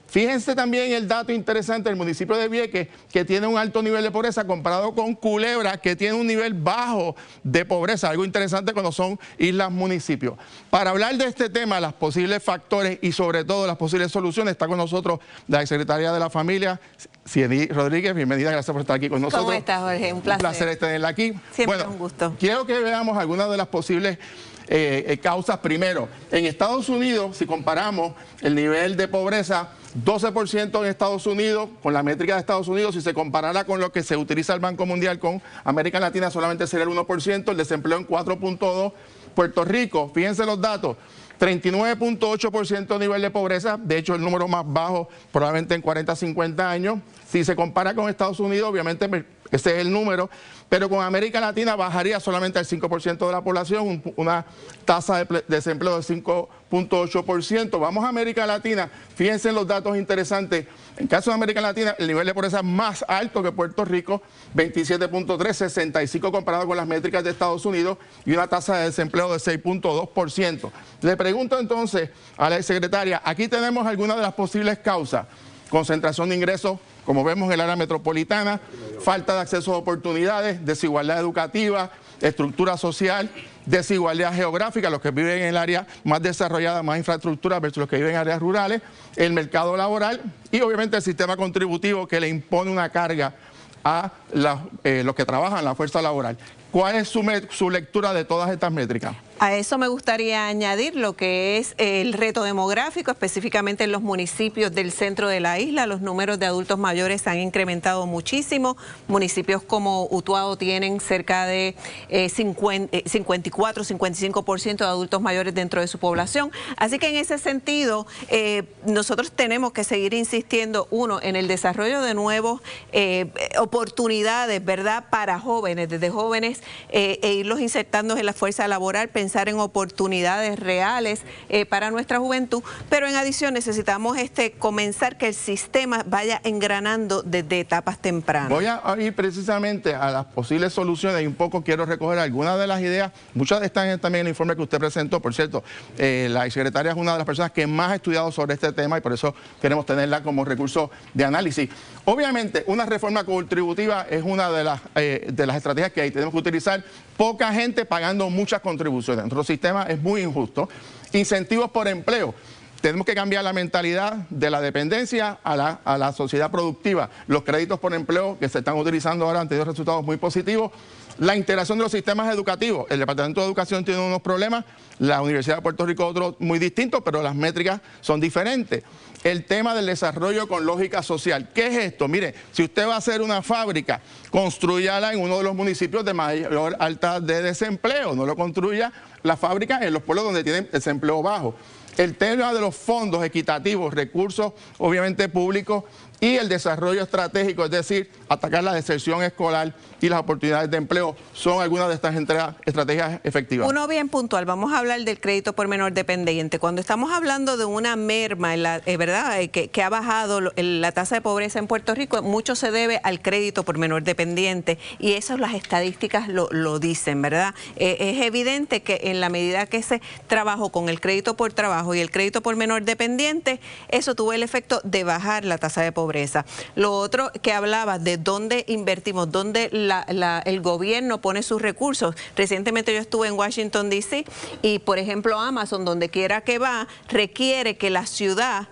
[SPEAKER 16] fíjense también el dato interesante del municipio de Vieques, que tiene un alto nivel de pobreza comparado con Culebra, que tiene un nivel bajo de pobreza, algo interesante cuando son islas municipios. Para hablar de este tema, los posibles factores y sobre todo las posibles soluciones, está con nosotros la secretaria de la Familia, Cieny Rodríguez. Bienvenida, gracias por estar aquí con nosotros.
[SPEAKER 7] ¿Cómo estás, Jorge? Un placer.
[SPEAKER 16] Un placer tenerla aquí.
[SPEAKER 7] Siempre un gusto.
[SPEAKER 16] Quiero que veamos algunas de las posibles causas. Primero, en Estados Unidos, si comparamos el nivel de pobreza, 12% en Estados Unidos, con la métrica de Estados Unidos, si se comparara con lo que se utiliza el Banco Mundial con América Latina, solamente sería el 1%, el desempleo en 4.2%. Puerto Rico, fíjense los datos, 39.8% nivel de pobreza, de hecho el número más bajo probablemente en 40, 50 años. Si se compara con Estados Unidos, obviamente ese es el número, pero con América Latina bajaría solamente al 5% de la población, una tasa de desempleo de 5.8%. Vamos a América Latina, fíjense en los datos interesantes. En caso de América Latina, el nivel de pobreza es más alto que Puerto Rico, 27.3, 65 comparado con las métricas de Estados Unidos, y una tasa de desempleo de 6.2%. Le pregunto entonces a la secretaria, aquí tenemos algunas de las posibles causas: concentración de ingresos, como vemos en el área metropolitana, falta de acceso a oportunidades, desigualdad educativa, estructura social, desigualdad geográfica, los que viven en el área más desarrollada, más infraestructura versus los que viven en áreas rurales, el mercado laboral y obviamente el sistema contributivo que le impone una carga a los que trabajan en la fuerza laboral. ¿Cuál es su lectura de todas estas métricas?
[SPEAKER 17] A eso me gustaría añadir lo que es el reto demográfico, específicamente en los municipios del centro de la isla. Los números de adultos mayores han incrementado muchísimo. Municipios como Utuado tienen cerca de 54, 55% de adultos mayores dentro de su población. Así que en ese sentido, nosotros tenemos que seguir insistiendo, uno, en el desarrollo de nuevas oportunidades, ¿verdad?, para jóvenes, desde jóvenes, e irlos insertando en la fuerza laboral, pensar en oportunidades reales para nuestra juventud, pero en adición necesitamos comenzar que el sistema vaya engranando desde etapas tempranas.
[SPEAKER 16] Voy a ir precisamente a las posibles soluciones y un poco quiero recoger algunas de las ideas. Muchas están también en el informe que usted presentó. Por cierto, la secretaria es una de las personas que más ha estudiado sobre este tema y por eso queremos tenerla como recurso de análisis. Obviamente, una reforma contributiva es una de las estrategias que tenemos que utilizar. Poca gente pagando muchas contribuciones. Nuestro sistema es muy injusto. Incentivos por empleo. Tenemos que cambiar la mentalidad de la dependencia a la sociedad productiva. Los créditos por empleo que se están utilizando ahora han tenido resultados muy positivos. La integración de los sistemas educativos. El Departamento de Educación tiene unos problemas, la Universidad de Puerto Rico otros muy distintos, pero las métricas son diferentes. El tema del desarrollo con lógica social. ¿Qué es esto? Mire, si usted va a hacer una fábrica, construyala en uno de los municipios de mayor alta de desempleo. No lo construya la fábrica en los pueblos donde tienen desempleo bajo. El tema de los fondos equitativos, recursos obviamente públicos y el desarrollo estratégico, es decir, atacar la deserción escolar y las oportunidades de empleo, son algunas de estas estrategias efectivas.
[SPEAKER 17] Uno bien puntual, vamos a hablar del crédito por menor dependiente. Cuando estamos hablando de una merma, ¿verdad?, que ha bajado la tasa de pobreza en Puerto Rico, mucho se debe al crédito por menor dependiente y eso las estadísticas lo dicen, ¿verdad? Es evidente que en la medida que se trabajó con el crédito por trabajo y el crédito por menor dependiente, eso tuvo el efecto de bajar la tasa de pobreza. Lo otro que hablaba de dónde invertimos, dónde el gobierno pone sus recursos. Recientemente yo estuve en Washington, D.C. y, por ejemplo, Amazon, donde quiera que va, requiere que la ciudad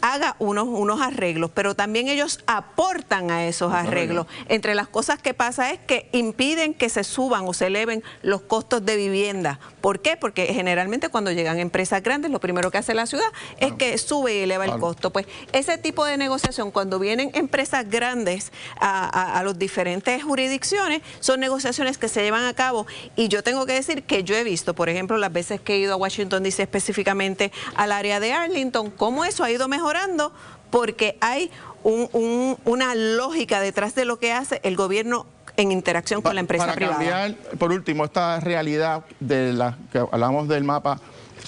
[SPEAKER 17] haga unos arreglos, pero también ellos aportan a esos arreglos. Entre las cosas que pasa es que impiden que se suban o se eleven los costos de vivienda. ¿Por qué? Porque generalmente cuando llegan empresas grandes, lo primero que hace la ciudad es que sube y eleva el costo. Pues ese tipo de negociación, cuando vienen empresas grandes a las diferentes jurisdicciones, son negociaciones que se llevan a cabo. Y yo tengo que decir que yo he visto, por ejemplo, las veces que he ido a Washington, D.C., específicamente al área de Arlington, cómo eso ha ido mejorando, porque hay una lógica detrás de lo que hace el gobierno en interacción con la empresa privada. Para
[SPEAKER 16] cambiar, por último, esta realidad de la que hablamos del mapa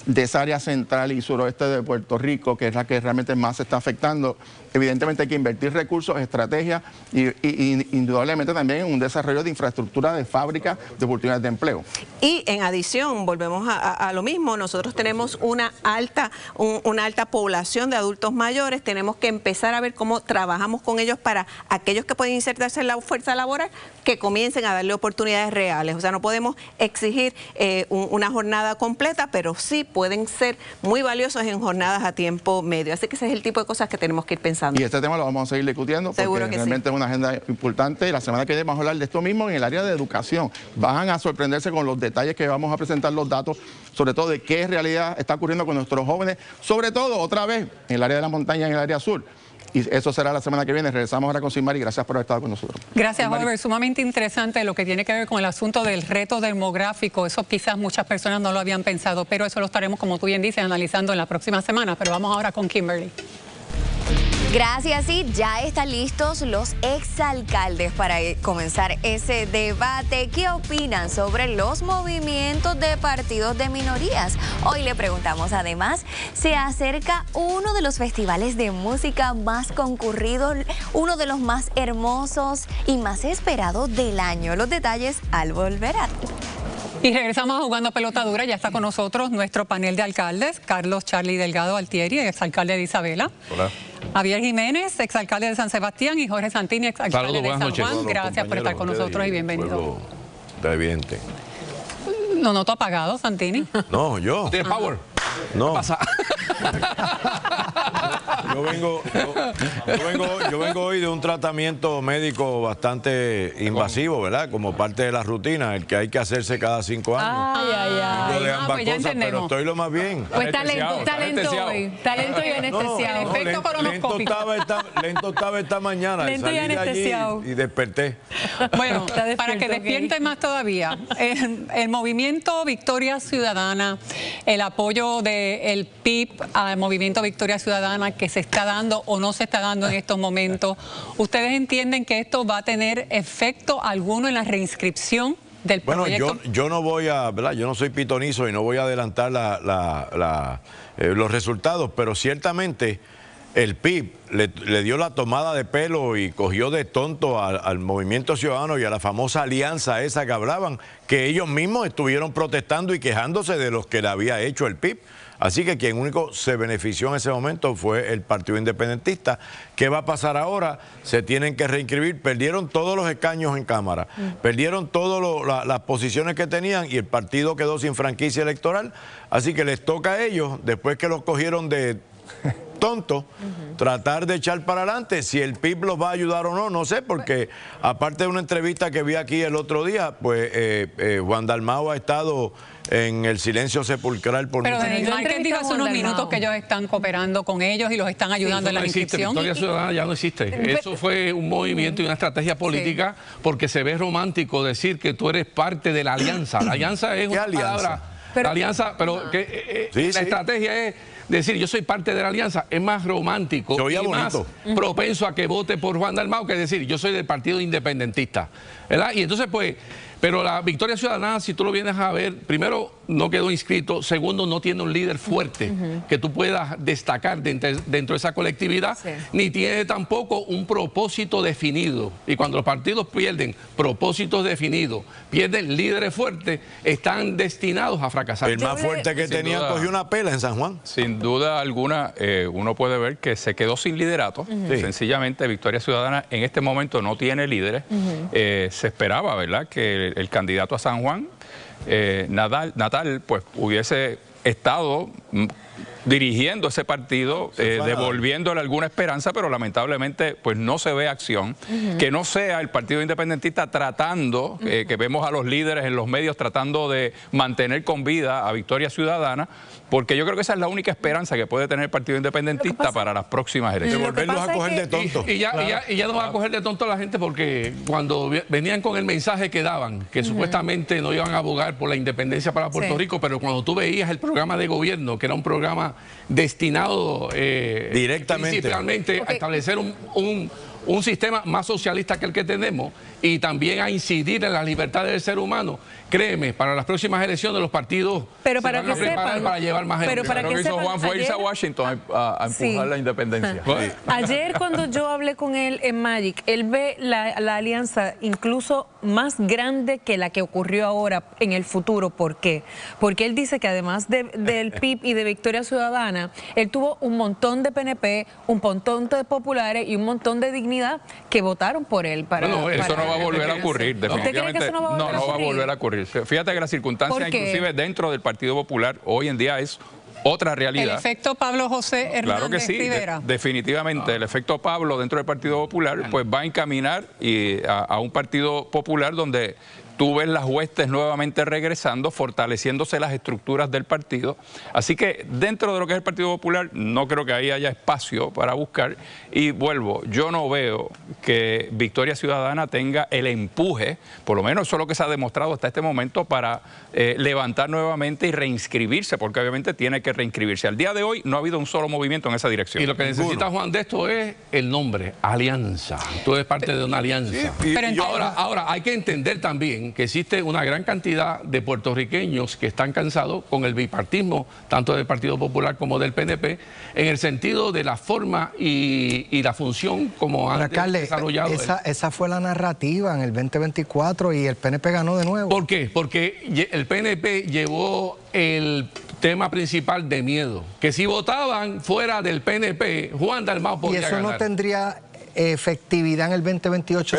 [SPEAKER 16] de esa área central y suroeste de Puerto Rico, que es la que realmente más se está afectando, evidentemente hay que invertir recursos, estrategias y indudablemente también en un desarrollo de infraestructura de fábricas de oportunidades de empleo.
[SPEAKER 17] Y en adición, volvemos a lo mismo, nosotros tenemos una alta población de adultos mayores, tenemos que empezar a ver cómo trabajamos con ellos para aquellos que pueden insertarse en la fuerza laboral, que comiencen a darle oportunidades reales. O sea, no podemos exigir una jornada completa, pero sí pueden ser muy valiosos en jornadas a tiempo medio. Así que ese es el tipo de cosas que tenemos que ir pensando.
[SPEAKER 16] Y este tema lo vamos a seguir discutiendo porque realmente es una agenda importante. La semana que viene vamos a hablar de esto mismo en el área de educación. Van a sorprenderse con los detalles que vamos a presentar, los datos, sobre todo de qué realidad está ocurriendo con nuestros jóvenes, sobre todo otra vez en el área de la montaña, en el área sur. Y eso será la semana que viene. Regresamos ahora con Silmari. Gracias por haber estado con nosotros.
[SPEAKER 1] Gracias, Oliver. Sumamente interesante lo que tiene que ver con el asunto del reto demográfico. Eso quizás muchas personas no lo habían pensado, pero eso lo estaremos, como tú bien dices, analizando en la próxima semana. Pero vamos ahora con Kimberly.
[SPEAKER 14] Gracias, y ya están listos los exalcaldes para comenzar ese debate. ¿Qué opinan sobre los movimientos de partidos de minorías? Hoy le preguntamos. Además, se acerca uno de los festivales de música más concurridos, uno de los más hermosos y más esperados del año. Los detalles al volver.
[SPEAKER 1] Y regresamos a Jugando Pelota Dura. Ya está con nosotros nuestro panel de alcaldes: Carlos Charlie Delgado Altieri, exalcalde de Isabela.
[SPEAKER 18] Hola.
[SPEAKER 1] Javier Jiménez, exalcalde de San Sebastián, y Jorge Santini, exalcalde de San Juan. Gracias por estar con nosotros y bienvenido.
[SPEAKER 18] Televidente.
[SPEAKER 1] No noto apagado, Santini.
[SPEAKER 18] No, yo.
[SPEAKER 13] ¿Tienes power?
[SPEAKER 18] No. Pasa. Yo vengo hoy de un tratamiento médico bastante invasivo, ¿verdad? Como parte de la rutina, el que hay que hacerse cada 5 años.
[SPEAKER 2] Ay.
[SPEAKER 18] De ambas cosas, pero estoy lo más bien.
[SPEAKER 2] Pues talento hoy. Talento y anestesiado.
[SPEAKER 1] Efecto colonoscópico.
[SPEAKER 18] Lento estaba esta mañana.
[SPEAKER 2] Lento y anestesiado.
[SPEAKER 18] Y desperté.
[SPEAKER 1] Bueno, para que despierte más todavía, el movimiento Victoria Ciudadana, el apoyo del PIB al movimiento Victoria Ciudadana que se está dando o no se está dando en estos momentos, ¿ustedes entienden que esto va a tener efecto alguno en la reinscripción del proyecto?
[SPEAKER 18] Bueno, yo no voy a, ¿verdad? Yo no soy pitonizo y no voy a adelantar los resultados, pero ciertamente el PIB le dio la tomada de pelo y cogió de tonto al Movimiento Ciudadano y a la famosa alianza esa que hablaban, que ellos mismos estuvieron protestando y quejándose de los que le había hecho el PIB. Así que quien único se benefició en ese momento fue el Partido Independentista. ¿Qué va a pasar ahora? Se tienen que reinscribir. Perdieron todos los escaños en Cámara, perdieron todas las posiciones que tenían y el partido quedó sin franquicia electoral. Así que les toca a ellos, después que los cogieron de tonto, tratar de echar para adelante. Si el PIB los va a ayudar o no, no sé, porque aparte de una entrevista que vi aquí el otro día, pues Juan Dalmau ha estado en el silencio sepulcral por
[SPEAKER 1] mucho tiempo. Pero Márquez dijo hace unos minutos que ellos están cooperando con ellos y los están ayudando en la inscripción.
[SPEAKER 13] Victoria Ciudadana ya no existe. Eso fue un movimiento y una estrategia política porque se ve romántico decir que tú eres parte de la alianza. La alianza es una palabra. La alianza, pero la estrategia es decir, yo soy parte de la alianza, es más romántico y más propenso a que vote por Juan Dalmau que decir, yo soy del Partido Independentista, ¿verdad? Y entonces, pues, pero la Victoria Ciudadana, si tú lo vienes a ver, primero, no quedó inscrito, segundo, no tiene un líder fuerte que tú puedas destacar dentro de esa colectividad, ni tiene tampoco un propósito definido. Y cuando los partidos pierden propósitos definidos, pierden líderes fuertes, están destinados a fracasar.
[SPEAKER 18] El más fuerte que tenía cogió una pela en San Juan.
[SPEAKER 19] Sin duda alguna, uno puede ver que se quedó sin liderato. Sencillamente, Victoria Ciudadana en este momento no tiene líderes. Se esperaba, ¿verdad?, que el candidato a San Juan, Natal, pues hubiese estado dirigiendo ese partido, devolviéndole alguna esperanza, pero lamentablemente pues no se ve acción. Que no sea el Partido Independentista tratando, que vemos a los líderes en los medios tratando de mantener con vida a Victoria Ciudadana, porque yo creo que esa es la única esperanza que puede tener el Partido Independentista para las próximas elecciones.
[SPEAKER 18] De volverlos a coger de tonto.
[SPEAKER 13] Y ya no va a coger de tonto a la gente porque cuando venían con el mensaje que daban, que supuestamente no iban a abogar por la independencia para Puerto Rico, pero cuando tú veías el programa de gobierno, que era un programa destinado
[SPEAKER 18] directamente
[SPEAKER 13] principalmente a establecer un sistema más socialista que el que tenemos y también a incidir en las libertades del ser humano, créeme, para las próximas elecciones los partidos
[SPEAKER 2] pero para que sepan,
[SPEAKER 13] para llevar más gente.
[SPEAKER 19] Pero para que hizo Juan fue irse a Washington a empujar la independencia.
[SPEAKER 2] Ayer cuando yo hablé con él en Magic, él ve la alianza incluso más grande que la que ocurrió ahora en el futuro. ¿Por qué? Porque él dice que además del PIB y de Victoria Ciudadana, él tuvo un montón de PNP, un montón de populares y un montón de dignidad que votaron por él.
[SPEAKER 19] Eso no va a volver a ocurrir, definitivamente.
[SPEAKER 2] ¿Usted cree que eso no va a
[SPEAKER 19] volver a ocurrir? Fíjate que la circunstancia, inclusive dentro del Partido Popular, hoy en día es otra realidad.
[SPEAKER 1] ¿El efecto Pablo José Hernández
[SPEAKER 19] Claro que sí,
[SPEAKER 1] Rivera?
[SPEAKER 19] Definitivamente. El efecto Pablo dentro del Partido Popular pues va a encaminar a un Partido Popular donde tú ves las huestes nuevamente regresando, fortaleciéndose las estructuras del partido. Así que dentro de lo que es el Partido Popular, no creo que ahí haya espacio para buscar. Y vuelvo, yo no veo que Victoria Ciudadana tenga el empuje, por lo menos eso es lo que se ha demostrado hasta este momento, para levantar nuevamente y reinscribirse, porque obviamente tiene que reinscribirse. Al día de hoy no ha habido un solo movimiento en esa dirección.
[SPEAKER 20] Y lo que necesita Juan de esto es el nombre, alianza. Tú eres parte de una alianza. Pero ahora hay que entender también que existe una gran cantidad de puertorriqueños que están cansados con el bipartismo, tanto del Partido Popular como del PNP, en el sentido de la forma y la función como han desarrollado.
[SPEAKER 3] Esa fue la narrativa en el 2024 y el PNP ganó de nuevo.
[SPEAKER 20] ¿Por qué? Porque el PNP llevó el tema principal de miedo, que si votaban fuera del PNP, Juan Dalmau podía ganar.
[SPEAKER 3] Y eso no tendría efectividad en el 2028.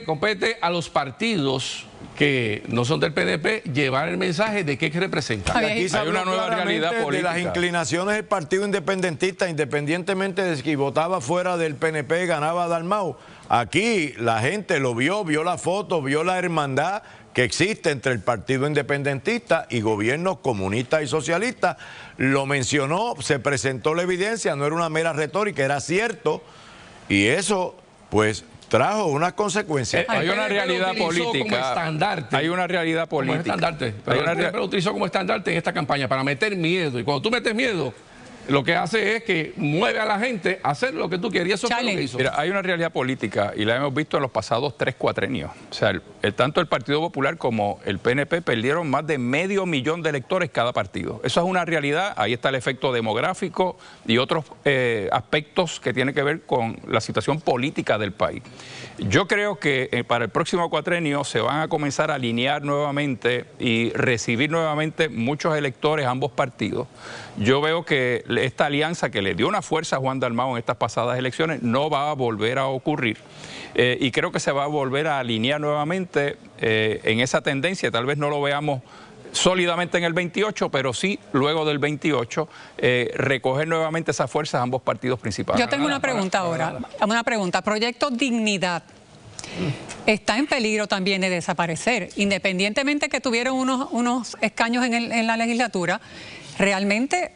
[SPEAKER 20] Compete a los partidos que no son del PNP llevar el mensaje de qué representa.
[SPEAKER 18] Aquí hay una nueva realidad política. De las inclinaciones del Partido Independentista, independientemente de si votaba fuera del PNP, ganaba Dalmau. Aquí la gente lo vio la foto, vio la hermandad que existe entre el Partido Independentista y gobiernos comunistas y socialistas. Lo mencionó, se presentó la evidencia, no era una mera retórica, era cierto, y eso pues trajo unas consecuencias.
[SPEAKER 20] Hay una realidad política. Como estandarte.
[SPEAKER 19] Hay una realidad política.
[SPEAKER 20] Lo utilizó como estandarte en esta campaña para meter miedo, y cuando tú metes miedo, lo que hace es que mueve a la gente a hacer lo que tú querías. Eso fue lo que hizo.
[SPEAKER 19] Mira, hay una realidad política y la hemos visto en los pasados 3 cuatrenios. O sea, tanto el Partido Popular como el PNP perdieron más de 500,000 de electores cada partido. Eso es una realidad. Ahí está el efecto demográfico y otros aspectos que tienen que ver con la situación política del país. Yo creo que para el próximo cuatrenio se van a comenzar a alinear nuevamente y recibir nuevamente muchos electores a ambos partidos. Yo veo que esta alianza que le dio una fuerza a Juan Dalmau en estas pasadas elecciones no va a volver a ocurrir. Y creo que se va a volver a alinear nuevamente en esa tendencia. Tal vez no lo veamos sólidamente en el 28, pero sí luego del 28 recoger nuevamente esas fuerzas a ambos partidos principales.
[SPEAKER 1] Yo tengo una pregunta ahora, una pregunta. Proyecto Dignidad está en peligro también de desaparecer, independientemente que tuvieron unos escaños en la legislatura, realmente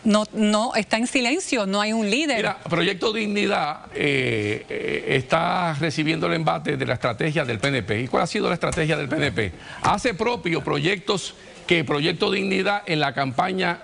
[SPEAKER 1] no está en silencio, no hay un líder.
[SPEAKER 20] Mira, Proyecto Dignidad está recibiendo el embate de la estrategia del PNP. ¿Y cuál ha sido la estrategia del PNP? Hace propio proyectos que Proyecto Dignidad en la campaña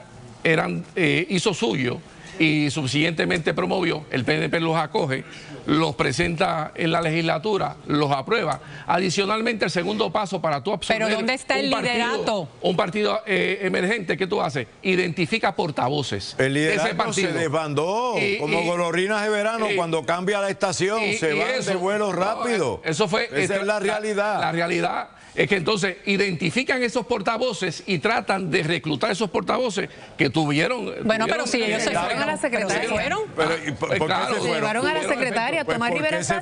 [SPEAKER 20] hizo suyo y subsiguientemente promovió. El PNP los acoge, los presenta en la legislatura, los aprueba. Adicionalmente, el segundo paso para tú absorber.
[SPEAKER 1] ¿Pero dónde está el liderato?
[SPEAKER 20] Un partido emergente, ¿qué tú haces? Identifica portavoces.
[SPEAKER 18] El liderato se desbandó, como golondrinas de verano, cuando cambia la estación, se van de vuelo rápido.
[SPEAKER 20] Eso fue.
[SPEAKER 18] Esa es la realidad.
[SPEAKER 20] La realidad es que entonces identifican esos portavoces y tratan de reclutar esos portavoces que tuvieron.
[SPEAKER 2] Bueno, pero si ellos se fueron a la secretaria. ¿Se fueron?
[SPEAKER 18] ¿Por qué se fueron?
[SPEAKER 2] Se llevaron a la secretaria.
[SPEAKER 18] Pues porque se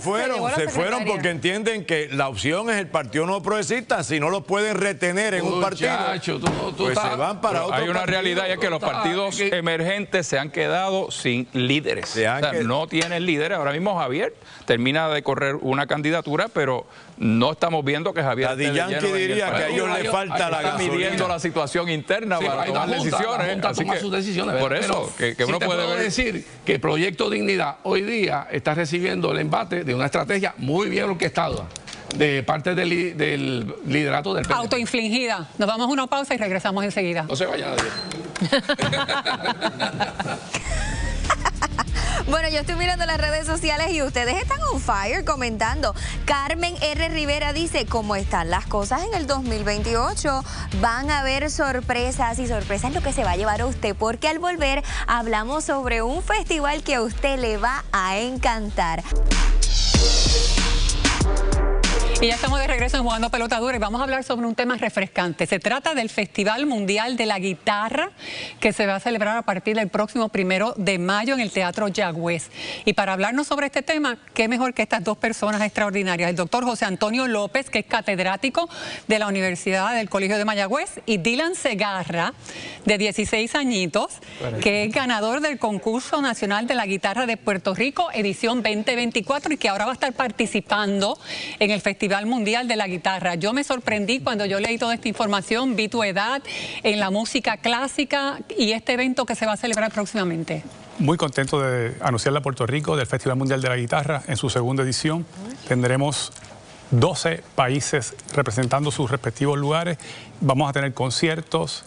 [SPEAKER 18] fueron porque entienden que la opción es el Partido No Progresista. Si no lo pueden retener en un partido, pues se van para otro.
[SPEAKER 19] Hay una realidad y es que los partidos emergentes se han quedado sin líderes. O sea, no tienen líderes. Ahora mismo Javier termina de correr una candidatura, pero no estamos viendo que Javier
[SPEAKER 18] Yankee diría que a ellos les falta la gasolina.
[SPEAKER 19] Está midiendo la situación interna para tomar decisiones.
[SPEAKER 20] Así que, sus decisiones.
[SPEAKER 19] Por eso, que uno puede
[SPEAKER 20] decir que Proyecto Dignidad hoy día está recibiendo el embate de una estrategia muy bien orquestada de parte del liderato del PNP.
[SPEAKER 1] Autoinfligida. Nos vamos a una pausa y regresamos enseguida.
[SPEAKER 20] No se vaya nadie.
[SPEAKER 14] Bueno, yo estoy mirando las redes sociales y ustedes están on fire comentando. Carmen R. Rivera dice, ¿cómo están las cosas en el 2028? Van a haber sorpresas y sorpresas lo que se va a llevar a usted, porque al volver hablamos sobre un festival que a usted le va a encantar.
[SPEAKER 1] Y ya estamos de regreso en Jugando Pelota Dura y vamos a hablar sobre un tema refrescante. Se trata del Festival Mundial de la Guitarra que se va a celebrar a partir del próximo 1 de mayo en el Teatro Yagüez. Y para hablarnos sobre este tema, qué mejor que estas dos personas extraordinarias. El doctor José Antonio López, que es catedrático de la Universidad del Colegio de Mayagüez, y Dylan Segarra, de 16 añitos, que es ganador del Concurso Nacional de la Guitarra de Puerto Rico, edición 2024, y que ahora va a estar participando en el Festival Festival Mundial de la Guitarra. Yo me sorprendí cuando yo leí toda esta información, vi tu edad en la música clásica y este evento que se va a celebrar próximamente.
[SPEAKER 21] Muy contento de anunciarle a Puerto Rico del Festival Mundial de la Guitarra en su segunda edición. Tendremos 12 países representando sus respectivos lugares. Vamos a tener conciertos,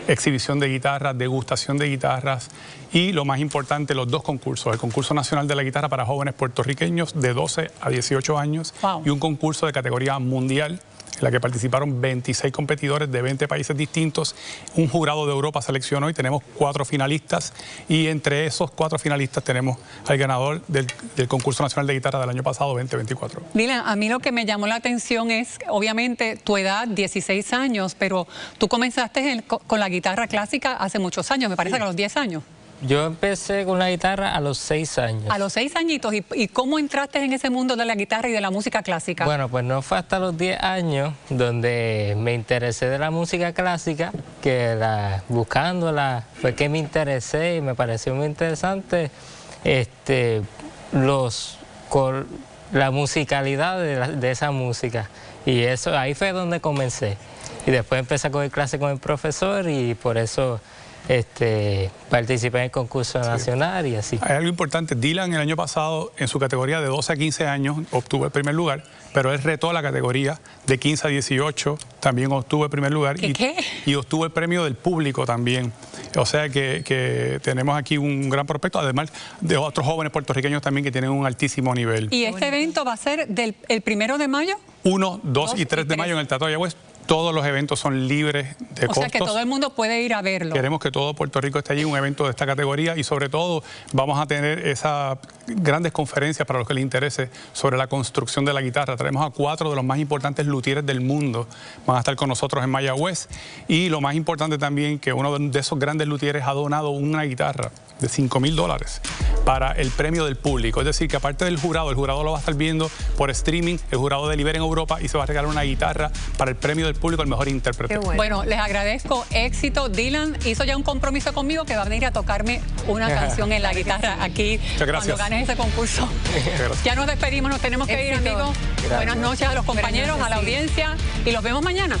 [SPEAKER 21] exhibición de guitarras, degustación de guitarras y, lo más importante, los dos concursos. El concurso nacional de la guitarra para jóvenes puertorriqueños de 12 a 18 años y un concurso de categoría mundial en la que participaron 26 competidores de 20 países distintos. Un jurado de Europa seleccionó y tenemos 4 finalistas, y entre esos 4 finalistas tenemos al ganador del concurso nacional de guitarra del año pasado, 2024.
[SPEAKER 1] Dylan, a mí lo que me llamó la atención es, obviamente, tu edad, 16 años, pero tú comenzaste con la guitarra clásica hace muchos años, me parece que a los 10 años.
[SPEAKER 22] Yo empecé con la guitarra a los 6 años.
[SPEAKER 1] A los 6 añitos. ¿Y cómo entraste en ese mundo de la guitarra y de la música clásica?
[SPEAKER 22] Bueno, pues no fue hasta los 10 años donde me interesé de la música clásica, que buscándola fue que me interesé y me pareció muy interesante la musicalidad de esa música. Y eso ahí fue donde comencé. Y después empecé a coger clases con el profesor y por eso participé en el concurso nacional y así.
[SPEAKER 21] Hay algo importante. Dylan el año pasado, en su categoría de 12 a 15 años, obtuvo el primer lugar, pero él retó la categoría de 15 a 18, también obtuvo el primer lugar. Y obtuvo el premio del público también. O sea que tenemos aquí un gran prospecto, además de otros jóvenes puertorriqueños también que tienen un altísimo nivel.
[SPEAKER 1] ¿Y este evento va a ser el 1 de mayo?
[SPEAKER 21] 1, 2 y 3 de mayo en el Teatro Mayagüez. Todos los eventos son libres de costos.
[SPEAKER 1] O sea que todo el mundo puede ir a verlo.
[SPEAKER 21] Queremos que todo Puerto Rico esté allí en un evento de esta categoría y sobre todo vamos a tener esas grandes conferencias para los que les interese sobre la construcción de la guitarra. Traemos a 4 de los más importantes luthieres del mundo. Van a estar con nosotros en Mayagüez y lo más importante también que uno de esos grandes luthieres ha donado una guitarra de $5,000 para el premio del público. Es decir, que aparte del jurado, el jurado lo va a estar viendo por streaming, el jurado delibera en Europa y se va a regalar una guitarra para el premio del público, el mejor intérprete.
[SPEAKER 1] Bueno, les agradezco, éxito. Dylan hizo ya un compromiso conmigo que va a venir a tocarme una canción en la guitarra aquí cuando ganes ese concurso. Ya nos despedimos, nos tenemos que ir, amigos. Buenas noches a los compañeros, a la audiencia y los vemos mañana.